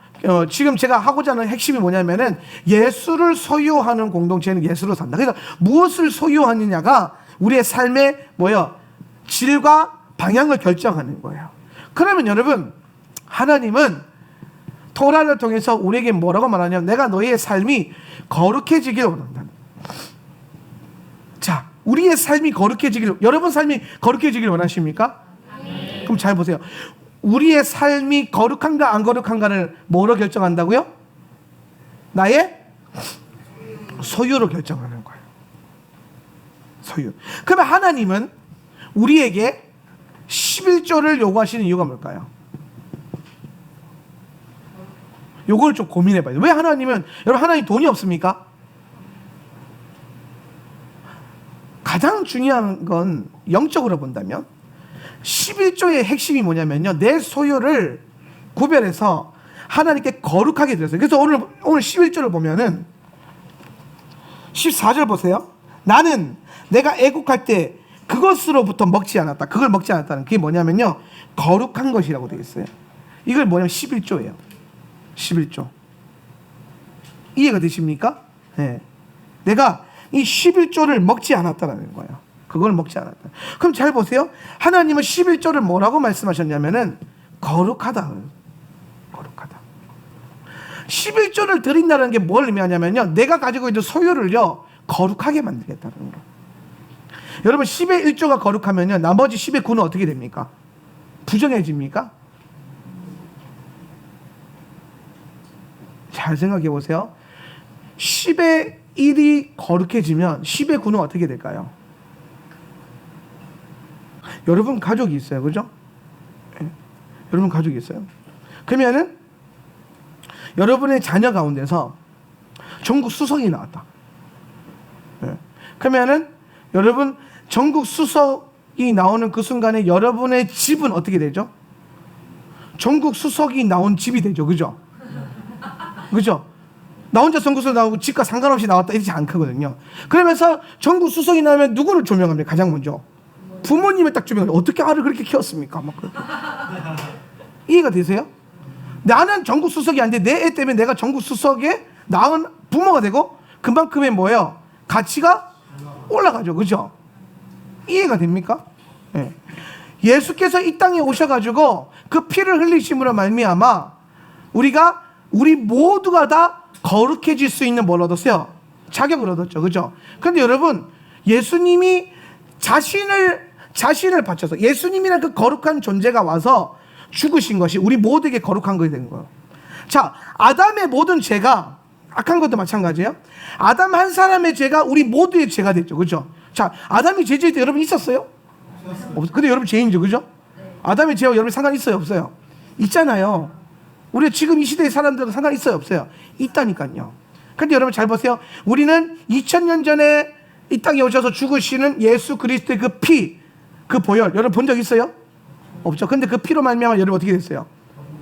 지금 제가 하고자 하는 핵심이 뭐냐면은 예수를 소유하는 공동체는 예수로 산다. 그래서 무엇을 소유하느냐가 우리의 삶의 질과 방향을 결정하는 거예요. 그러면 여러분, 하나님은 토라를 통해서 우리에게 뭐라고 말하냐면 내가 너희의 삶이 거룩해지길 원한다. 자, 우리의 삶이 여러분 삶이 거룩해지길 원하십니까? 그럼 잘 보세요. 우리의 삶이 거룩한가 안 거룩한가를 뭐로 결정한다고요? 나의 소유로 결정하는 거예요. 소유. 그러면 하나님은 우리에게 11조를 요구하시는 이유가 뭘까요? 요걸 좀 고민해봐요. 왜 여러분 하나님 돈이 없습니까? 가장 중요한 건 영적으로 본다면 11조의 핵심이 뭐냐면요, 내 소유를 구별해서 하나님께 거룩하게 드렸어요. 그래서 오늘 11조를 보면은 14절 보세요. 나는 내가 애국할 때 그것으로부터 먹지 않았다. 그걸 먹지 않았다는 그게 뭐냐면요, 거룩한 것이라고 되어 있어요. 이걸 뭐냐면 11조예요. 11조. 이해가 되십니까? 네. 내가 이 11조를 먹지 않았다라는 거예요. 그걸 먹지 않았다. 그럼 잘 보세요. 하나님은 11조를 뭐라고 말씀하셨냐면은 거룩하다. 거룩하다. 11조를 드린다는 게 뭘 의미하냐면요, 내가 가지고 있는 소유를요 거룩하게 만들겠다는 거예요. 여러분 10의 1조가 거룩하면요 나머지 10의 9는 어떻게 됩니까? 부정해집니까? 잘 생각해 보세요. 10의 1이 거룩해지면 10의 9는 어떻게 될까요? 여러분 가족이 있어요. 그죠? 예. 여러분 가족이 있어요. 그러면은 여러분의 자녀 가운데서 전국 수석이 나왔다. 예. 그러면은 여러분 전국 수석이 나오는 그 순간에 여러분의 집은 어떻게 되죠? 전국 수석이 나온 집이 되죠. 그죠? 그죠? 나 혼자 전국 수석 나오고 집과 상관없이 나왔다 이러지 않거든요. 그러면서 전국 수석이 나오면 누구를 조명합니까? 가장 먼저 부모님을 딱 조명해요. 어떻게 아를 그렇게 키웠습니까? 막 이해가 되세요? 나는 전국 수석이 아닌데 내 애 때문에 내가 전국 수석에 낳은 부모가 되고 그만큼의 뭐예요? 가치가 올라가죠. 그죠? 이해가 됩니까? 예. 예수께서 이 땅에 오셔가지고 그 피를 흘리심으로 말미암아 우리 모두가 다 거룩해질 수 있는 뭘 얻었어요? 자격을 얻었죠. 그죠? 근데 여러분 예수님이 자신을 바쳐서 예수님이란 그 거룩한 존재가 와서 죽으신 것이 우리 모두에게 거룩한 것이 된 거예요. 자, 아담의 모든 죄가 악한 것도 마찬가지예요. 아담 한 사람의 죄가 우리 모두의 죄가 됐죠. 그죠? 자, 아담이 죄 지을 때 여러분 있었어요? 없어요. 근데 여러분 죄인이죠. 그죠? 아담의 죄와 여러분 상관 있어요? 없어요? 있잖아요. 우리 지금 이 시대의 사람들과 상관 있어요? 없어요? 있다니까요. 근데 여러분 잘 보세요. 우리는 2000년 전에 이 땅에 오셔서 죽으시는 예수 그리스도의 그 피, 그 보혈 여러분 본 적 있어요? 없죠. 근데 그 피로 말미암아 여러분 어떻게 됐어요?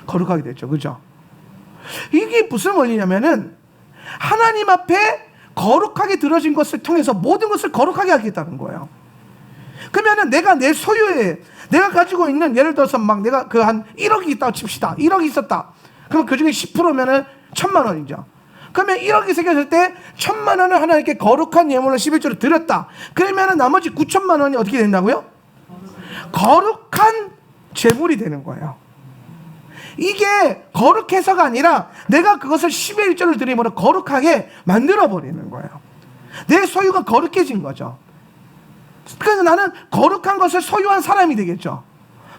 거룩하게 됐죠. 그죠? 이게 무슨 원리냐면은 하나님 앞에 거룩하게 들어진 것을 통해서 모든 것을 거룩하게 하겠다는 거예요. 그러면은 내가 내 소유에 내가 가지고 있는 예를 들어서 막 내가 그 한 1억이 있다고 칩시다. 1억이 있었다. 그럼 그 중에 10%면은 1000만 원이죠. 그러면 1억이 생겼을 때 1000만 원을 하나님께 거룩한 예물로 11조를 드렸다. 그러면은 나머지 9천만 원이 어떻게 된다고요? 거룩한 재물이 되는 거예요. 이게 거룩해서가 아니라 내가 그것을 10의 1조를 드림으로 거룩하게 만들어버리는 거예요. 내 소유가 거룩해진 거죠. 그래서 나는 거룩한 것을 소유한 사람이 되겠죠.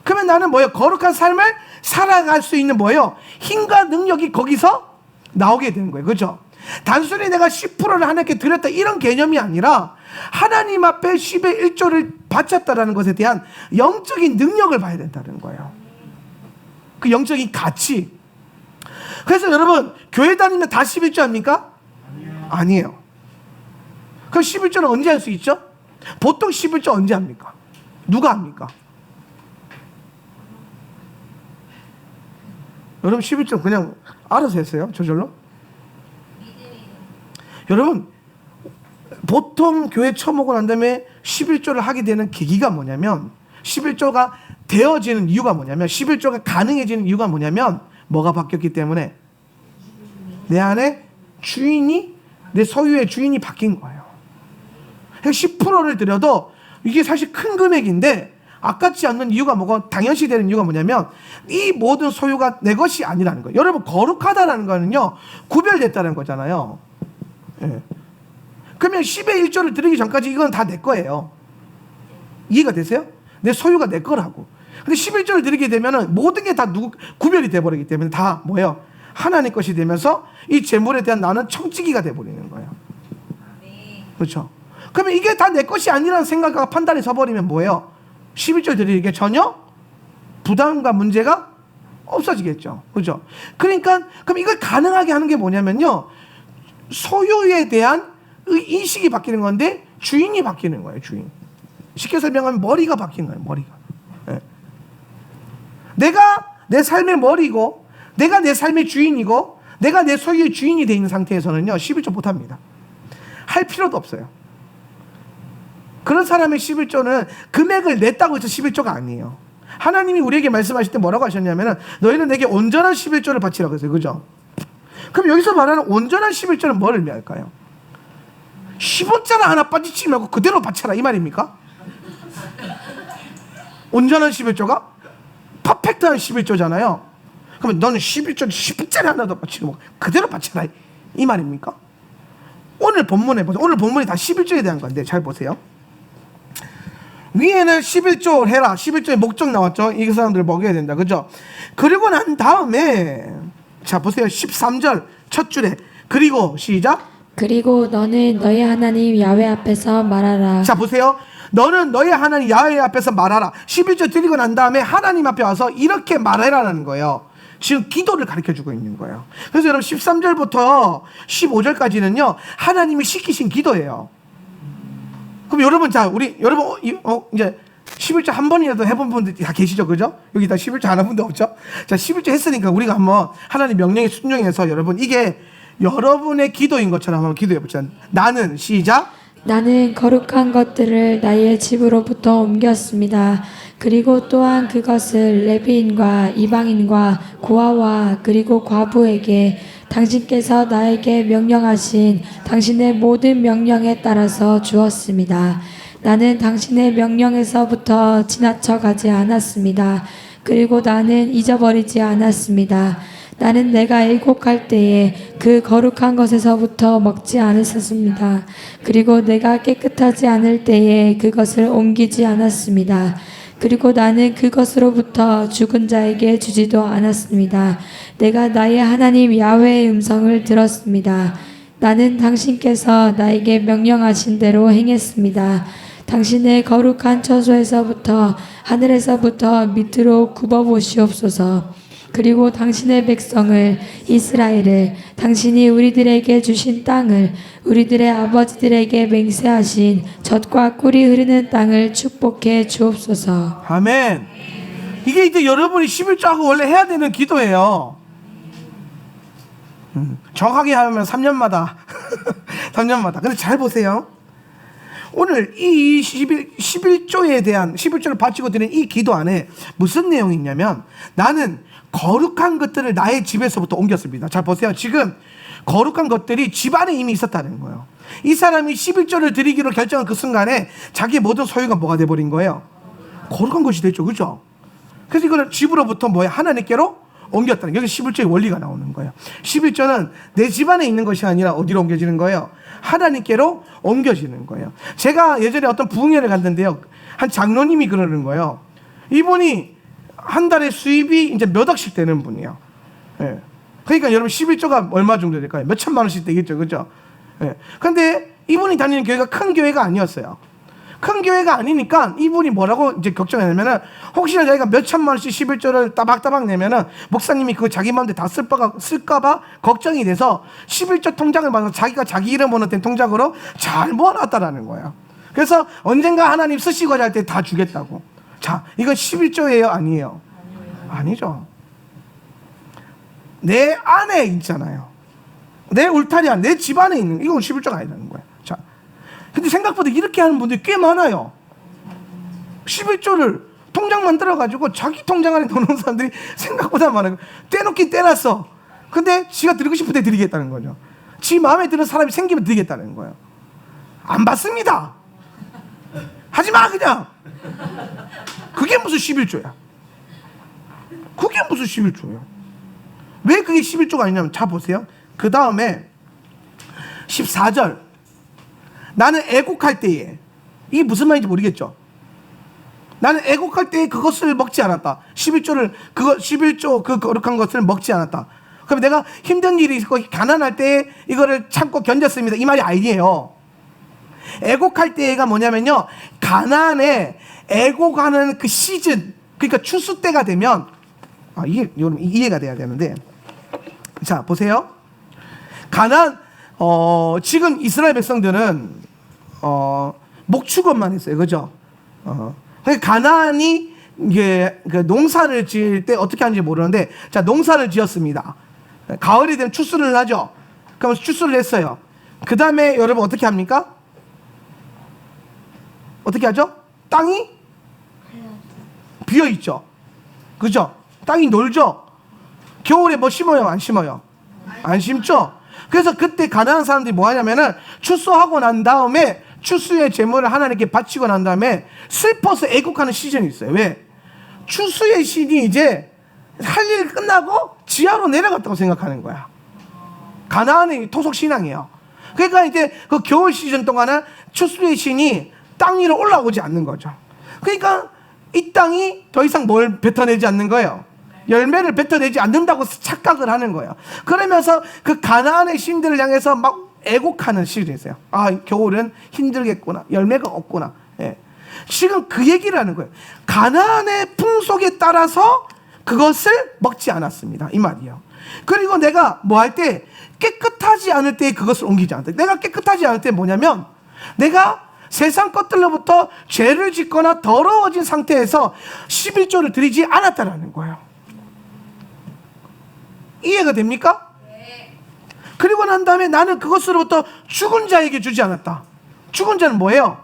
그러면 나는 뭐예요? 거룩한 삶을 살아갈 수 있는 뭐예요? 힘과 능력이 거기서 나오게 되는 거예요. 그죠? 단순히 내가 10%를 하나님께 드렸다 이런 개념이 아니라 하나님 앞에 10의 1조를 바쳤다라는 것에 대한 영적인 능력을 봐야 된다는 거예요. 그 영적인 가치. 그래서 여러분 교회 다니면 다 11조 합니까? 아니에요. 그럼 11조는 언제 할 수 있죠? 보통 11조 언제 합니까? 누가 합니까? 여러분 11조 그냥 알아서 했어요? 저절로? 여러분 보통 교회 처먹고 난 다음에 11조를 하게 되는 계기가 뭐냐면 11조가 되어지는 이유가 뭐냐면 11조가 가능해지는 이유가 뭐냐면 뭐가 바뀌었기 때문에 내 안에 주인이 내 소유의 주인이 바뀐 거예요. 10%를 드려도 이게 사실 큰 금액인데 아깝지 않는 이유가 뭐고 당연시 되는 이유가 뭐냐면 이 모든 소유가 내 것이 아니라는 거예요. 여러분 거룩하다라는 거는요 구별됐다는 거잖아요. 예. 그러면 10의 1조를 드리기 전까지 이건 다 내 거예요. 이해가 되세요? 내 소유가 내 거라고. 근데 11조를 드리게 되면은 모든 게 다 구별이 돼버리기 때문에 다 뭐예요? 하나님 것이 되면서 이 재물에 대한 나는 청지기가 돼버리는 거예요. 그렇죠? 그러면 이게 다 내 것이 아니라는 생각과 판단이 서버리면 뭐예요? 11조 드리기에 전혀 부담과 문제가 없어지겠죠. 그죠? 그러니까, 그럼 이걸 가능하게 하는 게 뭐냐면요. 소유에 대한 인식이 바뀌는 건데 주인이 바뀌는 거예요. 주인. 쉽게 설명하면 머리가 바뀌는 거예요. 머리가. 네. 내가 내 삶의 머리고 내가 내 삶의 주인이고 내가 내 소유의 주인이 되어 있는 상태에서는요. 11조 못합니다. 할 필요도 없어요. 그런 사람의 11조는 금액을 냈다고 해서 11조가 아니에요. 하나님이 우리에게 말씀하실 때 뭐라고 하셨냐면은 너희는 내게 온전한 11조를 바치라고 했어요. 그죠? 그럼 여기서 말하는 온전한 11조는 뭐를 의미할까요? 10원짜리 하나 빠지지 말고 그대로 바쳐라 이 말입니까? 온전한 11조가 퍼펙트한 11조잖아요. 그러면 너는 11조 10원짜리 하나도 바치지 말고 그대로 바쳐라 이 말입니까? 오늘 본문에 보세요. 오늘 본문이 다 11조에 대한 건데 잘 보세요. 위에는 11조 해라. 11조의 목적 나왔죠. 이 사람들 먹여야 된다. 그죠? 그리고 난 다음에 자 보세요. 13절 첫 줄에 그리고 시작. 그리고 너는 너희 하나님 야훼 앞에서 말하라. 자 보세요. 너는 너의 하나님 야훼 앞에서 말하라. 11절 드리고 난 다음에 하나님 앞에 와서 이렇게 말해라라는 거예요. 지금 기도를 가르쳐주고 있는 거예요. 그래서 여러분 13절부터 15절까지는요 하나님이 시키신 기도예요. 그럼 여러분 자 우리 여러분 이제 11절 한 번이라도 해본 분들 다 계시죠, 그죠? 여기 다 11절 안 한 분도 없죠? 자 11절 했으니까 우리가 한번 하나님 명령에 순종해서 여러분 이게 여러분의 기도인 것처럼 한번 기도해 보자. 나는 시작. 나는 거룩한 것들을 나의 집으로부터 옮겼습니다. 그리고 또한 그것을 레위인과 이방인과 고아와 그리고 과부에게 당신께서 나에게 명령하신 당신의 모든 명령에 따라서 주었습니다. 나는 당신의 명령에서부터 지나쳐 가지 않았습니다. 그리고 나는 잊어버리지 않았습니다. 나는 내가 애곡할 때에 그 거룩한 것에서부터 먹지 않았습니다. 그리고 내가 깨끗하지 않을 때에 그것을 옮기지 않았습니다. 그리고 나는 그것으로부터 죽은 자에게 주지도 않았습니다. 내가 나의 하나님 야훼의 음성을 들었습니다. 나는 당신께서 나에게 명령하신 대로 행했습니다. 당신의 거룩한 처소에서부터 하늘에서부터 밑으로 굽어보시옵소서. 그리고 당신의 백성을 이스라엘을 당신이 우리들에게 주신 땅을 우리들의 아버지들에게 맹세하신 젖과 꿀이 흐르는 땅을 축복해 주옵소서. 아멘. 이게 이제 여러분이 11조하고 원래 해야 되는 기도예요. 정확하게 하면 3년마다 3년마다. 근데 잘 보세요. 오늘 이 11조에 대한 11조를 바치고 드리는 이 기도 안에 무슨 내용이 있냐면 나는 거룩한 것들을 나의 집에서부터 옮겼습니다. 자 보세요. 지금 거룩한 것들이 집 안에 이미 있었다는 거예요. 이 사람이 11조를 드리기로 결정한 그 순간에 자기의 모든 소유가 뭐가 돼버린 거예요? 거룩한 것이 됐죠. 그죠? 그래서 이거를 집으로부터 뭐야? 하나님께로 옮겼다는 여기 11조의 원리가 나오는 거예요. 11조는 내 집 안에 있는 것이 아니라 어디로 옮겨지는 거예요? 하나님께로 옮겨지는 거예요. 제가 예전에 어떤 부흥회를 갔는데요. 한 장로님이 그러는 거예요. 이분이 한 달에 수입이 이제 몇 억씩 되는 분이에요. 예. 그러니까 여러분 11조가 얼마 정도 될까요? 몇 천만 원씩 되겠죠. 그죠? 예. 근데 이분이 다니는 교회가 큰 교회가 아니었어요. 큰 교회가 아니니까 이분이 뭐라고 이제 걱정했냐면은 혹시나 자기가 몇 천만 원씩 11조를 따박따박 내면은 목사님이 그거 자기 마음대로 다 쓸까봐 걱정이 돼서 11조 통장을 받아서 자기가 자기 이름으로 된 통장으로 잘 모아놨다라는 거예요. 그래서 언젠가 하나님 쓰시고자 할 때 다 주겠다고. 자, 이건 11조예요? 아니에요? 아니죠. 내 안에 있잖아요. 내 울타리 안에, 내 집 안에 있는, 이건 11조가 아니라는 거예요. 자, 근데 생각보다 이렇게 하는 분들이 꽤 많아요. 11조를 통장 만들어가지고 자기 통장 안에 넣는 사람들이 생각보다 많아요. 떼놓긴 떼놨어. 근데 지가 드리고 싶을 때 드리겠다는 거죠. 지 마음에 드는 사람이 생기면 드리겠다는 거예요. 안 받습니다. 하지마 그냥. 그게 무슨 11조야? 그게 무슨 11조야? 왜 그게 11조가 아니냐면 자 보세요. 그 다음에 14절 나는 애곡할 때에 이게 무슨 말인지 모르겠죠? 나는 애곡할 때에 그것을 먹지 않았다. 11조 그 거룩한 것을 먹지 않았다. 그럼 내가 힘든 일이 있고 가난할 때에 이거를 참고 견뎠습니다. 이 말이 아니에요. 애곡할 때가 뭐냐면요. 가난에 애곡하는 그 시즌, 그러니까 추수 때가 되면 이게 여러분 이해가 돼야 되는데, 자 보세요. 지금 이스라엘 백성들은 목축업만 했어요, 그죠? 그러니까 가나안이 이게 그 농사를 지을 때 어떻게 하는지 모르는데, 자 농사를 지었습니다. 가을이 되면 추수를 하죠. 그럼 추수를 했어요. 그 다음에 여러분 어떻게 합니까? 어떻게 하죠? 땅이 비어 있죠. 그죠? 땅이 놀죠. 겨울에 뭐 심어요? 안 심어요? 안 심죠. 그래서 그때 가난한 사람들이 뭐 하냐면은 추수하고 난 다음에 추수의 제물을 하나님께 바치고 난 다음에 슬퍼서 애국하는 시즌이 있어요. 왜? 추수의 신이 이제 할 일 끝나고 지하로 내려갔다고 생각하는 거야. 가나안의 토속 신앙이에요. 그러니까 이제 그 겨울 시즌 동안은 추수의 신이 땅 위로 올라오지 않는 거죠. 그러니까 이 땅이 더 이상 뭘 뱉어내지 않는 거예요. 열매를 뱉어내지 않는다고 착각을 하는 거예요. 그러면서 그 가나안의 신들을 향해서 막 애곡하는 시들이 있어요. 아, 겨울은 힘들겠구나. 열매가 없구나. 예. 지금 그 얘기를 하는 거예요. 가나안의 풍속에 따라서 그것을 먹지 않았습니다. 이 말이에요. 그리고 내가 뭐 할 때 깨끗하지 않을 때 그것을 옮기지 않았다. 내가 깨끗하지 않을 때 뭐냐면 내가 세상 것들로부터 죄를 짓거나 더러워진 상태에서 11조를 드리지 않았다는 거예요. 이해가 됩니까? 그리고 난 다음에 나는 그것으로부터 죽은 자에게 주지 않았다. 죽은 자는 뭐예요?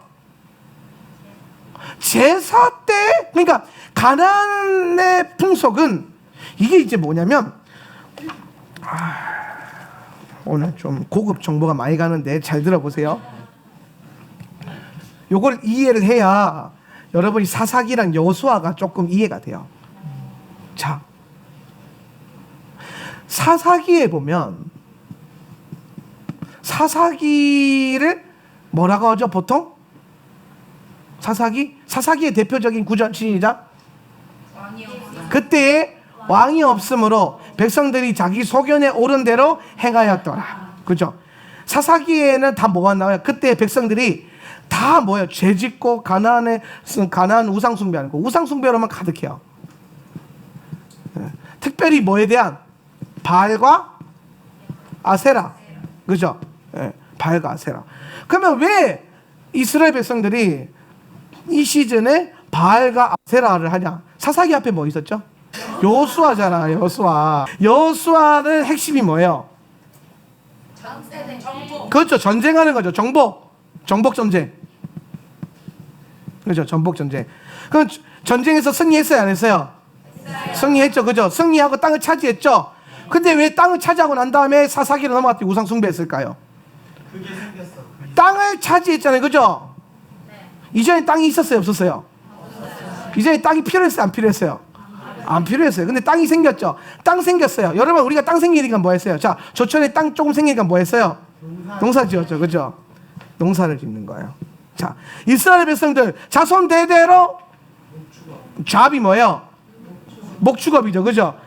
제사 때, 그러니까 가나안의 풍속은 이게 이제 뭐냐면, 오늘 좀 고급 정보가 많이 가는데 잘 들어보세요. 요걸 이해를 해야 여러분이 사사기랑 여호수아가 조금 이해가 돼요. 자, 사사기에 보면 사사기를 뭐라고 하죠? 보통? 사사기의 대표적인 구절 시작. 그때에 왕이 없으므로 백성들이 자기 소견에 옳은 대로 행하였더라. 그죠? 사사기에는 다 뭐가 나와요? 그때 백성들이 다 뭐예요? 죄짓고 가나안 우상 숭배하는 거. 우상 숭배로만 가득해요. 특별히 뭐에 대한? 바알과 아세라. 그죠? 바알과 아세라. 그러면 왜 이스라엘 백성들이 이 시즌에 바알과 아세라를 하냐? 사사기 앞에 뭐 있었죠? 여호수아잖아. 여호수아는 핵심이 뭐예요? 그렇죠. 전쟁하는 거죠. 정복 전쟁. 그죠? 전복 전쟁. 그럼 전쟁에서 승리했어요, 안 했어요? 승리했죠. 그죠? 승리하고 땅을 차지했죠. 근데 왜 땅을 차지하고 난 다음에 사사기로 넘어갔더니 우상 숭배했을까요? 그게 생겼어. 땅을 차지했잖아요. 그죠? 이전에 땅이 있었어요, 없었어요? 이전에 땅이 필요했어요, 안 필요했어요? 안 필요했어요. 근데 땅이 생겼죠. 땅 생겼어요. 여러분, 우리가 땅 생기니까 뭐 했어요? 자, 조천에 땅 조금 생기니까 뭐 했어요? 농사 지었죠. 그죠? 농사를 짓는 거예요. 자, 이스라엘 백성들 자손 대대로 잡이 뭐예요? 목축업이죠. 그죠?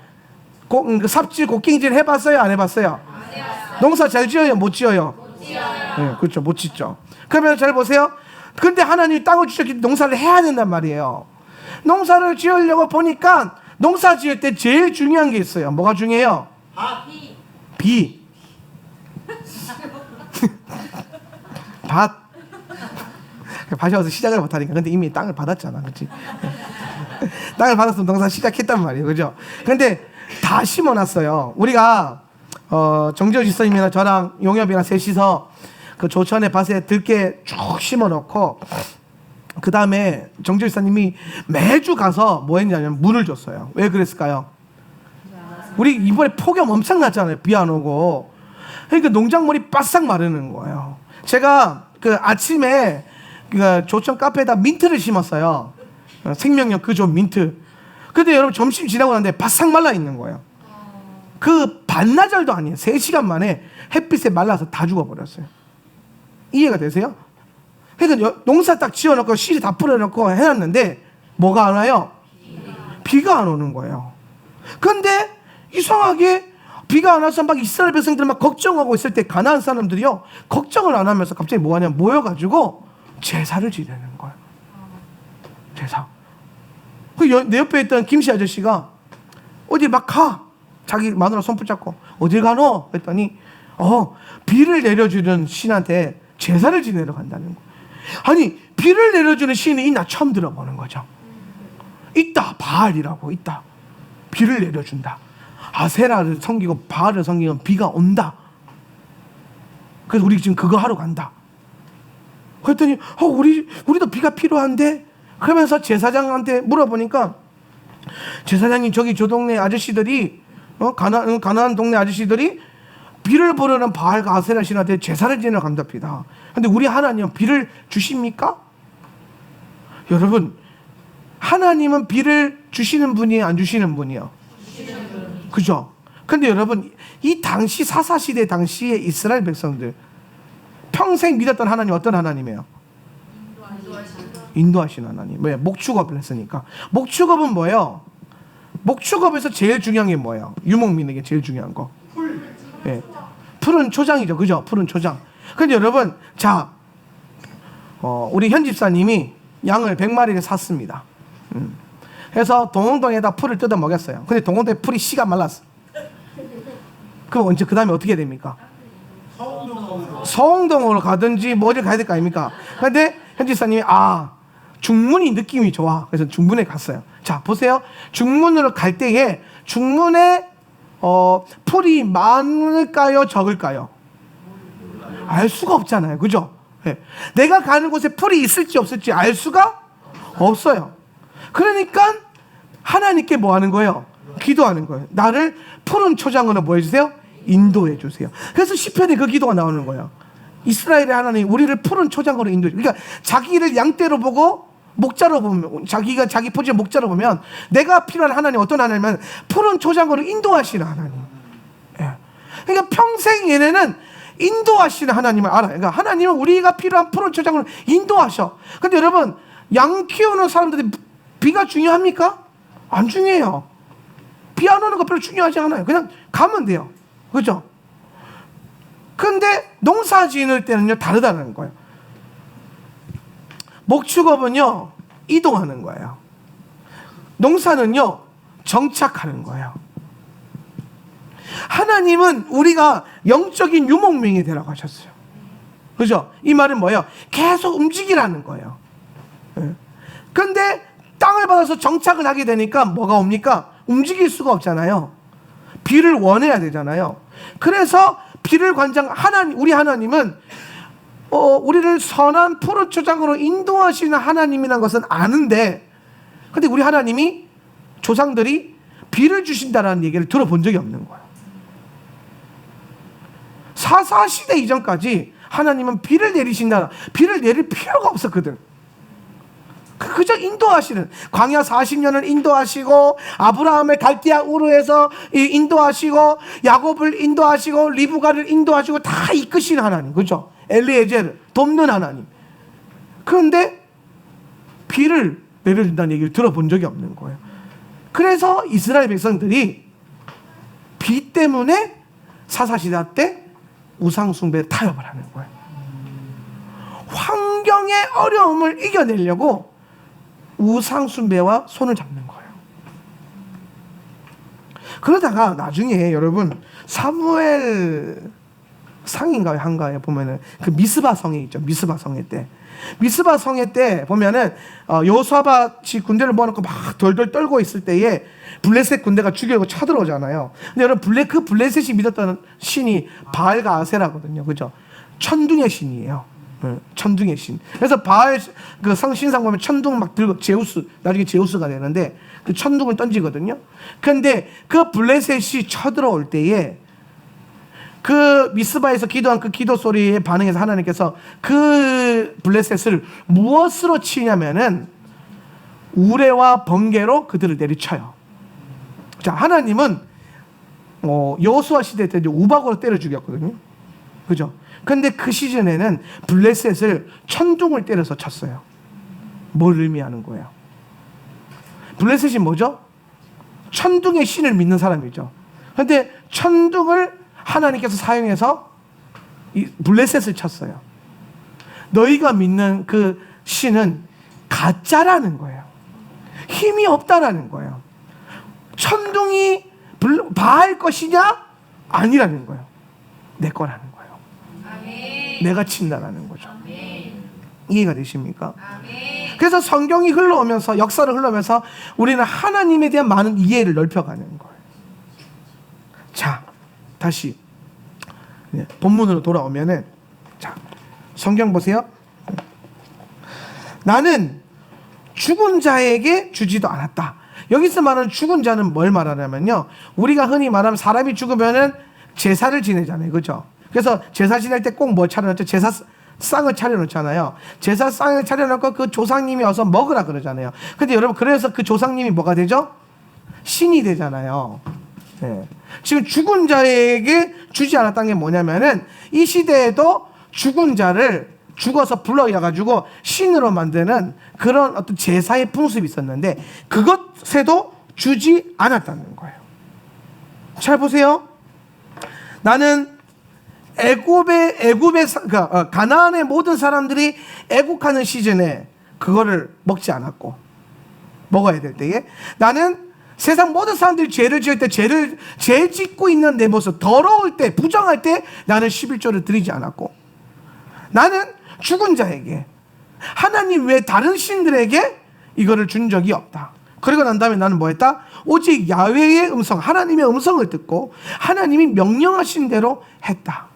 삽질, 곡괭이질 해봤어요? 안 해봤어요? 농사 잘 지어요? 못 지어요? 네, 그렇죠. 못 짓죠. 그러면 잘 보세요. 근데 하나님이 땅을 주셨기 때문에 농사를 해야 된단 말이에요. 농사를 지으려고 보니까 농사 지을 때 제일 중요한 게 있어요. 뭐가 중요해요? 비. 밭. 밭이 와서 시작을 못하니까. 근데 이미 땅을 받았잖아. 그렇지? 땅을 받았으면 농사 시작했단 말이에요. 그죠? 근데 다 심어놨어요. 우리가 정지호 지사님이나 저랑 용엽이랑 셋이서 그 조천의 밭에 들깨 쭉 심어놓고 그 다음에 정지호 지사님이 매주 가서 뭐 했냐면 물을 줬어요. 왜 그랬을까요? 우리 이번에 폭염 엄청 났잖아요. 비 안 오고. 그러니까 농작물이 바싹 마르는 거예요. 제가 그 아침에 그 조천 카페에다 민트를 심었어요. 생명력 그 좋은 민트. 근데 여러분 점심 지나고 났는데 바싹 말라 있는 거예요. 그 반나절도 아니에요. 3시간 만에 햇빛에 말라서 다 죽어버렸어요. 이해가 되세요? 그러니까 농사 딱 지어놓고 씨를 다 뿌려놓고 해놨는데 뭐가 안 와요? 비가 안 오는 거예요. 근데 이상하게 비가 안 와서 막 이스라엘 백성들 막 걱정하고 있을 때 가나안 사람들이요 걱정을 안 하면서 갑자기 뭐 하냐 모여가지고 제사를 지내는 거예요. 제사. 내 옆에 있던 김씨 아저씨가 어디 막 가. 자기 마누라 손 붙잡고 어딜 가노? 했더니 비를 내려주는 신한테 제사를 지내러 간다는 거. 아니 비를 내려주는 신이 있나 처음 들어보는 거죠. 있다. 바알이라고 있다. 비를 내려준다. 아세라를 섬기고 바알을 섬기면 비가 온다. 그래서 우리 지금 그거 하러 간다. 그랬더니 우리도 비가 필요한데 그러면서 제사장한테 물어보니까 제사장님 저기 저 동네 아저씨들이 가나안 동네 아저씨들이 비를 부르는 바알과 아세라 신한테 제사를 지내러 간답니다. 근데 우리 하나님은 비를 주십니까? 여러분 하나님은 비를 주시는 분이에요? 안 주시는 분이에요? 그죠? 근데 여러분 이 당시 사사시대 당시에 이스라엘 백성들 평생 믿었던 하나님 어떤 하나님이에요? 인도하신 하나님. 왜? 목축업을 했으니까. 목축업은 뭐예요? 목축업에서 제일 중요한 게 뭐예요? 유목민에게 제일 중요한 거. 예. 풀은 초장이죠. 그죠? 풀은 초장. 근데 여러분, 자, 우리 현 집사님이 양을 100마리를 샀습니다. 그래서 동홍동에다 풀을 뜯어 먹였어요. 근데 동홍동에 풀이 씨가 말랐어. 그럼 언제, 그 다음에 어떻게 됩니까? 서홍동으로 가든지 뭐 어디 가야 될 거 아닙니까? 근데 현 집사님이, 중문이 느낌이 좋아. 그래서 중문에 갔어요. 자, 보세요. 중문으로 갈 때에 중문에 풀이 많을까요? 적을까요? 알 수가 없잖아요. 그죠? 네. 내가 가는 곳에 풀이 있을지 없을지 알 수가 없어요. 그러니까 하나님께 뭐 하는 거예요? 기도하는 거예요. 나를 푸른 초장으로 뭐 해주세요? 인도해 주세요. 그래서 시편에 그 기도가 나오는 거예요. 이스라엘의 하나님, 우리를 푸른 초장으로 인도해 주세요. 그러니까 자기를 양떼로 보고 목자로 보면, 자기가 자기 포지션 목자로 보면 내가 필요한 하나님, 어떤 하나님은 푸른 초장으로 인도하시는 하나님. 예. 그러니까 평생 얘네는 인도하시는 하나님을 알아요. 그러니까 하나님은 우리가 필요한 푸른 초장으로 인도하셔. 근데 여러분, 양 키우는 사람들이 비가 중요합니까? 안 중요해요. 비 안 오는 거 별로 중요하지 않아요. 그냥 가면 돼요. 그죠? 근데 농사 지을 때는요, 다르다는 거예요. 목축업은요, 이동하는 거예요. 농사는요, 정착하는 거예요. 하나님은 우리가 영적인 유목민이 되라고 하셨어요. 그죠? 이 말은 뭐예요? 계속 움직이라는 거예요. 근데 땅을 받아서 정착을 하게 되니까 뭐가 옵니까? 움직일 수가 없잖아요. 비를 원해야 되잖아요. 그래서 비를 관장 우리 하나님은 우리를 선한 푸른 초장으로 인도하시는 하나님이라는 것은 아는데, 근데 우리 하나님이 조상들이 비를 주신다라는 얘기를 들어본 적이 없는 거예요. 사사시대 이전까지 하나님은 비를 내리신다, 비를 내릴 필요가 없었거든. 그저 인도하시는, 광야 40년을 인도하시고, 아브라함을 갈대아 우르에서 인도하시고, 야곱을 인도하시고, 리브가를 인도하시고, 다 이끄시는 하나님. 그죠? 엘리에제를 돕는 하나님. 그런데 비를 내려준다는 얘기를 들어본 적이 없는 거예요. 그래서 이스라엘 백성들이 비 때문에 사사시대 때 우상숭배에 타협을 하는 거예요. 환경의 어려움을 이겨내려고 우상숭배와 손을 잡는 거예요. 그러다가 나중에 여러분, 사무엘 상인가요, 한가에 보면은 그 미스바 성에 있죠. 미스바 성회 때, 미스바 성회 때 보면은 여호수아밧이 군대를 모아놓고 막 덜덜 떨고 있을 때에 블레셋 군대가 죽이려고 쳐들어오잖아요. 근데 여러분, 그 블레셋이 믿었던 신이 바알과 아세라거든요. 그죠? 천둥의 신이에요. 천둥의 신. 그래서 바알 그 성신상 보면 천둥 막 들고, 제우스, 나중에 제우스가 되는데 그 천둥을 던지거든요. 그런데 그 블레셋이 쳐들어올 때에 그 미스바에서 기도한 그 기도 소리에 반응해서 하나님께서 그 블레셋을 무엇으로 치냐면은 우레와 번개로 그들을 내리쳐요. 자, 하나님은 여호수아 시대 때 이제 우박으로 때려 죽였거든요. 그죠? 근데 그 시즌에는 블레셋을 천둥을 때려서 쳤어요. 뭘 의미하는 거예요? 블레셋이 뭐죠? 천둥의 신을 믿는 사람이죠. 근데 천둥을 하나님께서 사용해서 이 블레셋을 쳤어요. 너희가 믿는 그 신은 가짜라는 거예요. 힘이 없다라는 거예요. 천둥이 바알 것이냐? 아니라는 거예요. 내 거라는 거예요. 아멘. 내가 친다라는 거죠. 아멘. 이해가 되십니까? 아멘. 그래서 성경이 흘러오면서, 역사를 흘러오면서 우리는 하나님에 대한 많은 이해를 넓혀가는 거예요. 자, 다시 본문으로 돌아오면은, 자, 성경 보세요. 나는 죽은 자에게 주지도 않았다. 여기서 말하는 죽은 자는 뭘 말하냐면요, 우리가 흔히 말하면 사람이 죽으면은 제사를 지내잖아요. 그죠? 그래서 제사 지낼 때 꼭 뭐 차려놓죠? 제사상을 차려놓잖아요. 제사상을 차려놓고 그 조상님이 와서 먹으라 그러잖아요. 근데 여러분, 그래서 그 조상님이 뭐가 되죠? 신이 되잖아요. 네. 지금 죽은 자에게 주지 않았다는 게 뭐냐면은, 이 시대에도 죽은 자를 죽어서 불러가지고 신으로 만드는 그런 어떤 제사의 풍습이 있었는데, 그것에도 주지 않았다는 거예요. 잘 보세요. 나는 가나안의 모든 사람들이 애국하는 시즌에 그거를 먹지 않았고, 먹어야 될 때에 나는 세상 모든 사람들이 죄를 지을 때 죄 짓고 있는 내 모습, 더러울 때, 부정할 때 나는 11조를 드리지 않았고, 나는 죽은 자에게, 하나님 외 다른 신들에게 이거를 준 적이 없다. 그리고 난 다음에 나는 뭐 했다? 오직 야훼의 음성, 하나님의 음성을 듣고 하나님이 명령하신 대로 했다.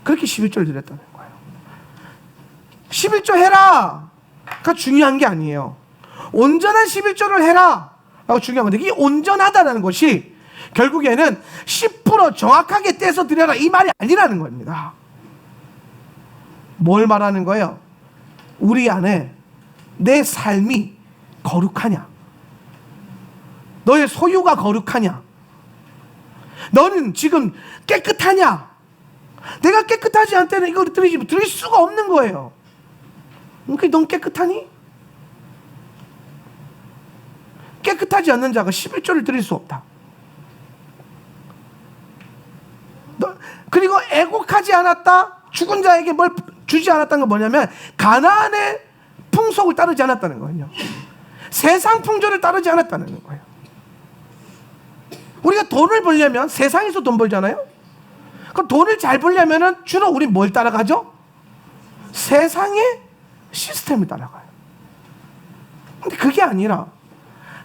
그렇게 11조를 드렸다는 거예요. 11조 해라가 중요한 게 아니에요. 온전한 11조를 해라 라고 중요한 건데, 이 온전하다는 것이 결국에는 10% 정확하게 떼서 드려라 이 말이 아니라는 겁니다. 뭘 말하는 거예요? 우리 안에 내 삶이 거룩하냐? 너의 소유가 거룩하냐? 너는 지금 깨끗하냐? 내가 깨끗하지 않을 때는 이걸 드릴 수가 없는 거예요. 그러니까 넌 깨끗하니? 깨끗하지 않는 자가 11조를 드릴 수 없다. 그리고 애곡하지 않았다, 죽은 자에게 뭘 주지 않았다는 건 뭐냐면 가나안의 풍속을 따르지 않았다는 거예요. 세상 풍조를 따르지 않았다는 거예요. 우리가 돈을 벌려면 세상에서 돈 벌잖아요. 그럼 돈을 잘 벌려면 주로 우리 뭘 따라가죠? 세상의 시스템을 따라가요. 근데 그게 아니라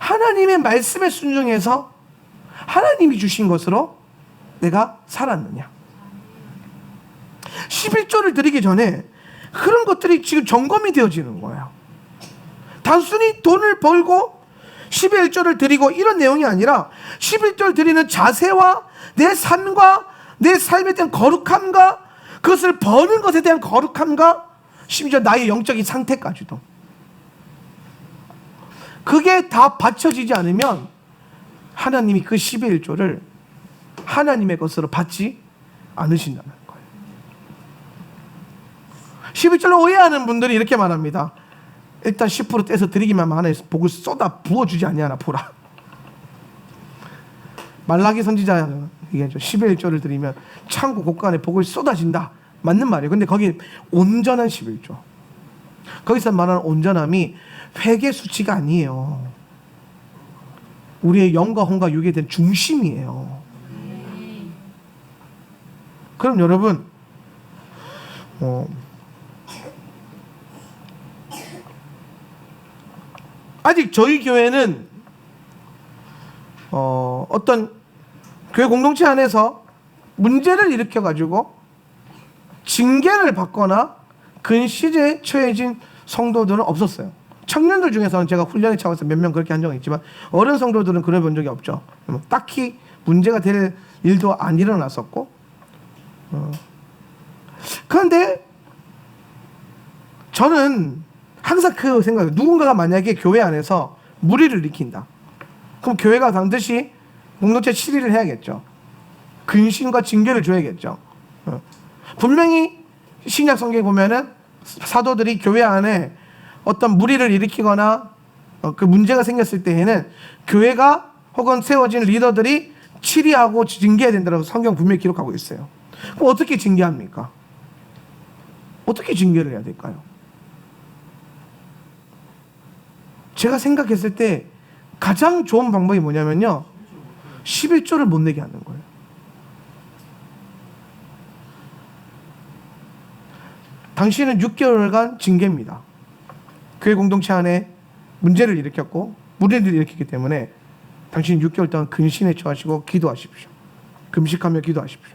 하나님의 말씀에 순종해서 하나님이 주신 것으로 내가 살았느냐. 11조를 드리기 전에 그런 것들이 지금 점검이 되어지는 거예요. 단순히 돈을 벌고 11조를 드리고 이런 내용이 아니라 11조를 드리는 자세와 내 삶과 내 삶에 대한 거룩함과 그것을 버는 것에 대한 거룩함과 심지어 나의 영적인 상태까지도, 그게 다 받쳐지지 않으면 하나님이 그 11조를 하나님의 것으로 받지 않으신다는 거예요. 11조를 오해하는 분들이 이렇게 말합니다. 일단 10% 떼서 드리기만 하네, 복을 쏟아 부어주지 아니하나 보라. 말라기 선지자는 얘기하죠. 11조를 드리면 창고 곳간에 복을 쏟아진다. 맞는 말이에요. 근데 거기 온전한 11조, 거기서 말하는 온전함이 회개 수치가 아니에요. 우리의 영과 혼과 육에 대한 중심이에요. 그럼 여러분, 아직 저희 교회는 어떤 교회 공동체 안에서 문제를 일으켜가지고 징계를 받거나 근시제에 처해진 성도들은 없었어요. 청년들 중에서는 제가 훈련에 차원에서 몇 명 그렇게 한 적은 있지만 어른 성도들은 그래 본 적이 없죠. 딱히 문제가 될 일도 안 일어났었고, 그런데 저는 항상 그 생각이에요. 누군가가 만약에 교회 안에서 무리를 일으킨다, 그럼 교회가 반드시 공동체 치리를 해야겠죠. 근신과 징계를 줘야겠죠. 분명히 신약 성경에 보면은 사도들이 교회 안에 어떤 무리를 일으키거나 그 문제가 생겼을 때에는 교회가 혹은 세워진 리더들이 치리하고 징계해야 된다고 성경 분명히 기록하고 있어요. 그럼 어떻게 징계합니까? 어떻게 징계를 해야 될까요? 제가 생각했을 때 가장 좋은 방법이 뭐냐면요, 11조를 못 내게 하는 거예요. 당신은 6개월간 징계입니다. 교회 공동체 안에 문제를 일으켰고 무리를 일으켰기 때문에 당신은 6개월 동안 근신에 처하시고 기도하십시오. 금식하며 기도하십시오.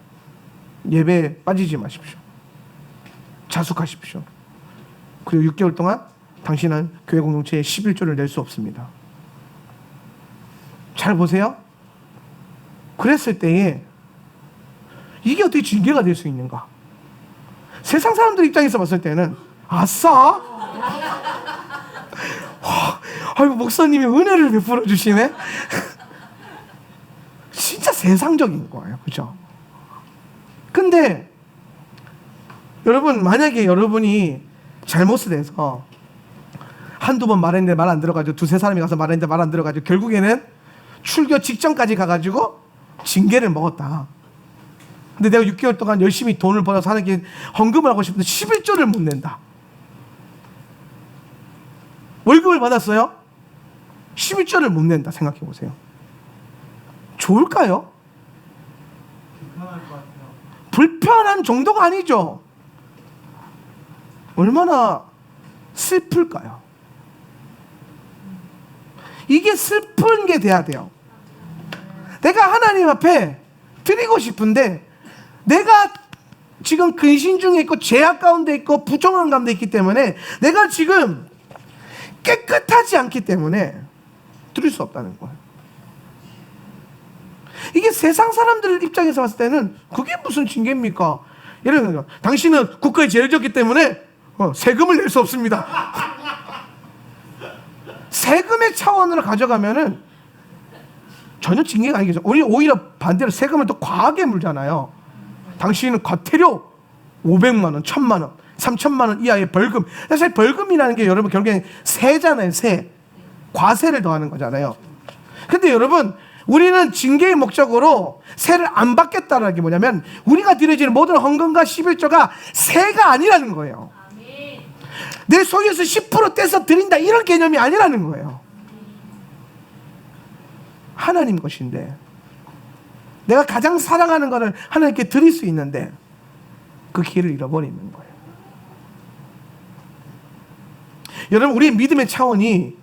예배에 빠지지 마십시오. 자숙하십시오. 그리고 6개월 동안 당신은 교회 공동체에 11조를 낼 수 없습니다. 잘 보세요. 그랬을 때에 이게 어떻게 징계가 될 수 있는가? 세상 사람들 입장에서 봤을 때는 아싸! 아이고, 목사님이 은혜를 베풀어 주시네? 진짜 세상적인 거예요. 그죠? 근데 여러분, 만약에 여러분이 잘못을 해서 한두 번 말했는데 말 안 들어가지고 두세 사람이 가서 말했는데 말 안 들어가지고 결국에는 출교 직전까지 가가지고 징계를 먹었다. 근데 내가 6개월 동안 열심히 돈을 벌어서 하는 게 헌금을 하고 싶은데 11조를 못 낸다. 월급을 받았어요? 11조를 못 낸다. 생각해 보세요. 좋을까요? 불편한 정도가 아니죠. 얼마나 슬플까요? 이게 슬픈 게 돼야 돼요. 내가 하나님 앞에 드리고 싶은데 내가 지금 근심 중에 있고 죄악 가운데 있고 부정한 가운데 있기 때문에 내가 지금 깨끗하지 않기 때문에 드릴 수 없다는 거예요. 이게 세상 사람들 입장에서 봤을 때는 그게 무슨 징계입니까? 예를 들어 당신은 국가에 죄를 졌기 때문에 세금을 낼 수 없습니다. 세금의 차원으로 가져가면은 전혀 징계가 아니겠죠. 우리 오히려 반대로 세금을 더 과하게 물잖아요. 당신은 과태료 500만 원, 1000만 원, 3000만 원 이하의 벌금. 사실 벌금이라는 게 여러분 결국엔 세잖아요. 세. 과세를 더하는 거잖아요. 근데 여러분 우리는 징계의 목적으로 세를 안 받겠다는 게 뭐냐면 우리가 드려지는 모든 헌금과 11조가 세가 아니라는 거예요. 내 소유에서 10% 떼서 드린다 이런 개념이 아니라는 거예요. 하나님 것인데 내가 가장 사랑하는 것을 하나님께 드릴 수 있는데 그 기회를 잃어버리는 거예요. 여러분 우리의 믿음의 차원이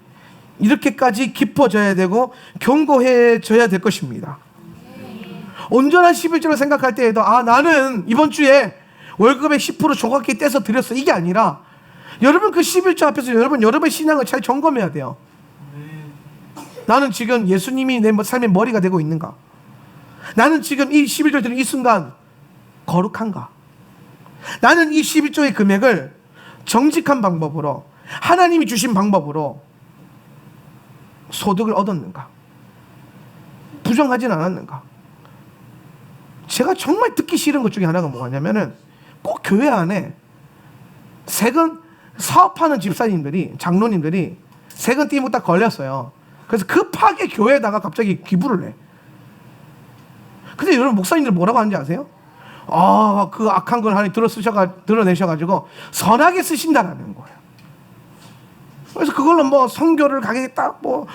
이렇게까지 깊어져야 되고 견고해져야 될 것입니다. 온전한 11조를 생각할 때에도 나는 이번 주에 월급의 10% 조각기 떼서 드렸어 이게 아니라 여러분 그 11조 앞에서 여러분의 신앙을 잘 점검해야 돼요. 나는 지금 예수님이 내 삶의 머리가 되고 있는가? 나는 지금 이 11조를 드린 이 순간 거룩한가? 나는 이 11조의 금액을 정직한 방법으로 하나님이 주신 방법으로 소득을 얻었는가? 부정하진 않았는가? 제가 정말 듣기 싫은 것 중에 하나가 뭐냐면은 꼭 교회 안에 세금 사업하는 집사님들이 장로님들이 세금 띠고 딱 걸렸어요. 그래서 급하게 교회에다가 갑자기 기부를 해. 근데 여러분 목사님들 뭐라고 하는지 아세요? 그 악한 걸 하나님 드러내셔가지고 선하게 쓰신다라는 거예요. 그래서 그걸로 뭐 선교를 가겠다, 뭐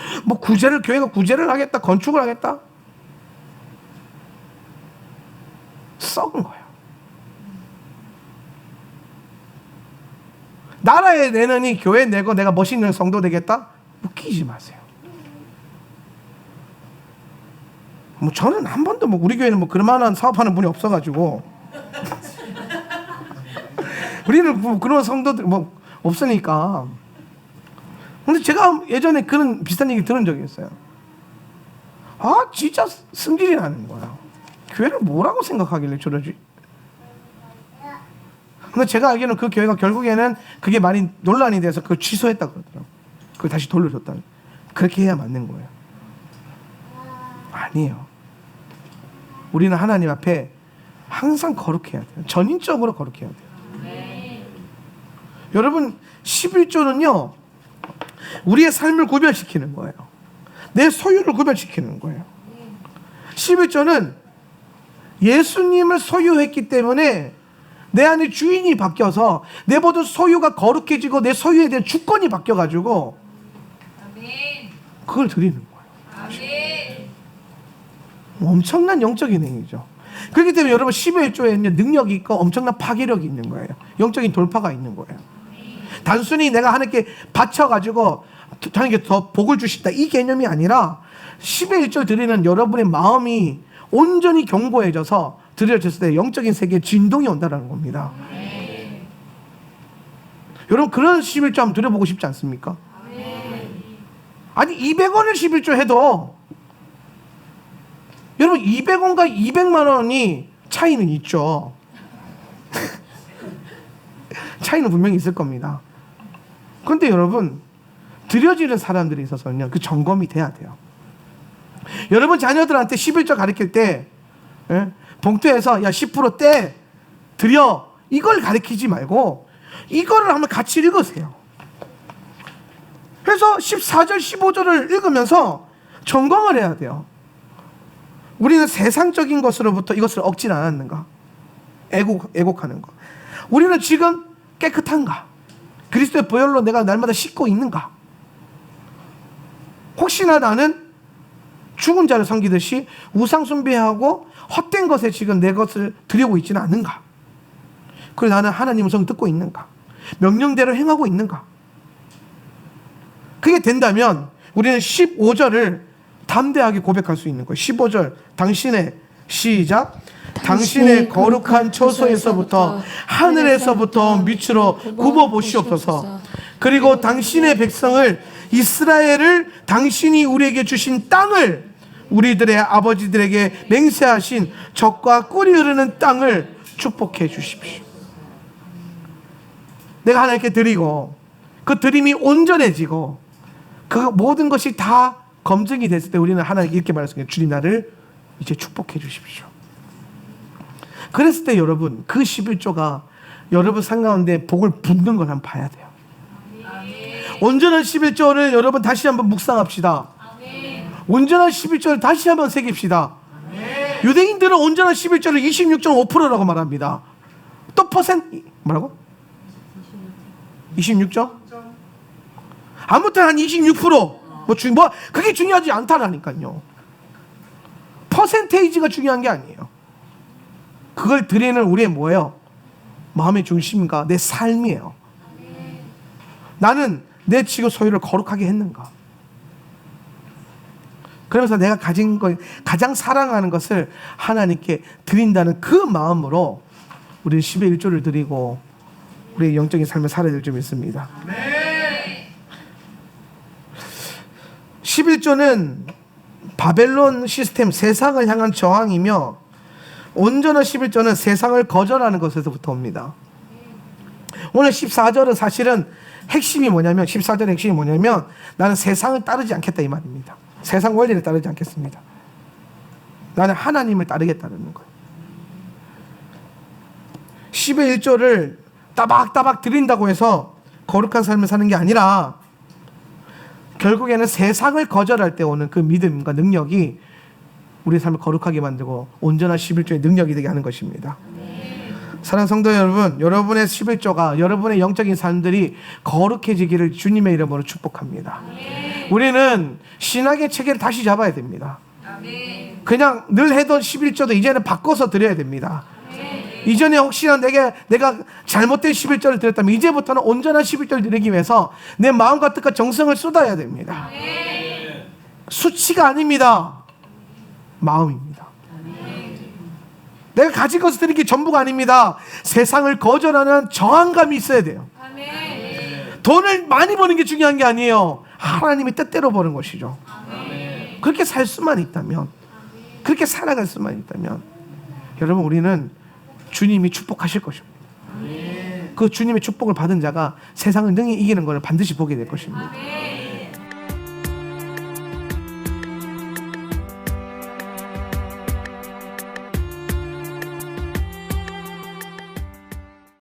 구제를 교회가 구제를 하겠다, 건축을 하겠다. 썩은 거예요. 나라에 내느니 교회 내고 내가 멋있는 성도 되겠다? 웃기지 마세요. 저는 한 번도 우리 교회는 그럴만한 사업하는 분이 없어가지고 우리는 그런 성도들 없으니까. 근데 제가 예전에 그런 비슷한 얘기 들은 적이 있어요. 진짜 승질이 나는 거야. 교회를 뭐라고 생각하길래 저러지? 근데 제가 알기로는 그 교회가 결국에는 그게 많이 논란이 돼서 그걸 취소했다 그러더라고요. 그걸 다시 돌려줬다. 그렇게 해야 맞는 거예요. 아니에요. 우리는 하나님 앞에 항상 거룩해야 돼요. 전인적으로 거룩해야 돼요. 여러분 11조는요 우리의 삶을 구별시키는 거예요. 내 소유를 구별시키는 거예요. 11조는 예수님을 소유했기 때문에 내 안에 주인이 바뀌어서 내 모든 소유가 거룩해지고 내 소유에 대한 주권이 바뀌어가지고 그걸 드리는 거예요. 엄청난 영적인 행위죠. 그렇기 때문에 여러분 11조에는 능력이 있고 엄청난 파괴력이 있는 거예요. 영적인 돌파가 있는 거예요. 단순히 내가 하나님께 바쳐가지고 하나님께 더 복을 주신다 이 개념이 아니라 11조 드리는 여러분의 마음이 온전히 견고해져서 드려졌을 때 영적인 세계에 진동이 온다는 겁니다. 여러분 그런 11조 한번 드려보고 싶지 않습니까? 아니 200원을 11조 해도 여러분 200원과 200만 원이 차이는 있죠. 차이는 분명히 있을 겁니다. 그런데 여러분 드려지는 사람들이 있어서는요 그 점검이 돼야 돼요. 여러분 자녀들한테 11조 가르칠 때 봉투에서 10% 떼 드려 이걸 가르치지 말고 이거를 한번 같이 읽으세요. 그래서 14절 15절을 읽으면서 점검을 해야 돼요. 우리는 세상적인 것으로부터 이것을 얻진 않았는가? 애곡하는 거. 우리는 지금 깨끗한가? 그리스도의 보혈로 내가 날마다 씻고 있는가? 혹시나 나는 죽은 자를 섬기듯이 우상 숭배하고 헛된 것에 지금 내 것을 드리고 있지는 않은가? 그리고 나는 하나님의 성 듣고 있는가? 명령대로 행하고 있는가? 그게 된다면 우리는 15절을 담대하게 고백할 수 있는 거예요. 15절 당신의 시작 당신의 거룩한 처소에서부터 하늘에서부터 밑으로 굽어 보시옵소서. 그리고 당신의 백성을 이스라엘을 당신이 우리에게 주신 땅을 우리들의 아버지들에게 맹세하신 젖과 꿀이 흐르는 땅을 축복해 주십시오. 내가 하나님께 드리고 그 드림이 온전해지고 그 모든 것이 다 검증이 됐을 때 우리는 하나님께 이렇게 말했습니다. 주님 나를 이제 축복해 주십시오. 그랬을 때 여러분 그 11조가 여러분 삶 가운데 복을 붓는 걸 한번 봐야 돼요. 온전한 11조를 여러분 다시 한번 묵상합시다. 온전한 11조를 다시 한번 새깁시다. 유대인들은 온전한 11조를 26.5%라고 말합니다. 또 뭐라고? 26점? 아무튼 한 26%. 그게 중요하지 않다라니까요. 퍼센테이지가 중요한 게 아니에요. 그걸 드리는 우리의 뭐예요? 마음의 중심과 내 삶이에요. 나는 내 지금 소유를 거룩하게 했는가? 그러면서 내가 가진 것, 가장 사랑하는 것을 하나님께 드린다는 그 마음으로 우리는 10의 1조를 드리고 우리의 영적인 삶을 살아야 될 줄 믿습니다. 11조는 바벨론 시스템, 세상을 향한 저항이며 온전한 11조는 세상을 거절하는 것에서부터 옵니다. 오늘 14절은 사실은 핵심이 뭐냐면 14절의 핵심이 뭐냐면 나는 세상을 따르지 않겠다 이 말입니다. 세상 원리를 따르지 않겠습니다. 나는 하나님을 따르겠다는 거예요. 10의 1조를 따박따박 드린다고 해서 거룩한 삶을 사는 게 아니라 결국에는 세상을 거절할 때 오는 그 믿음과 능력이 우리의 삶을 거룩하게 만들고 온전한 11조의 능력이 되게 하는 것입니다. 사랑하는 성도 여러분, 여러분의 11조가 여러분의 영적인 삶들이 거룩해지기를 주님의 이름으로 축복합니다. 우리는 신학의 체계를 다시 잡아야 됩니다. 그냥 늘 해던 11조도 이제는 바꿔서 드려야 됩니다. 이전에 혹시나 내가 잘못된 11조를 드렸다면 이제부터는 온전한 11조를 드리기 위해서 내 마음과 뜻과 정성을 쏟아야 됩니다. 수치가 아닙니다. 마음입니다. 내가 가진 것을 드리는 게 전부가 아닙니다. 세상을 거절하는 저항감이 있어야 돼요. 돈을 많이 버는 게 중요한 게 아니에요. 하나님의 뜻대로 버는 것이죠. 그렇게 살 수만 있다면, 그렇게 살아갈 수만 있다면 여러분 우리는 주님이 축복하실 것입니다. 그 주님의 축복을 받은 자가 세상을 능히 이기는 것을 반드시 보게 될 것입니다.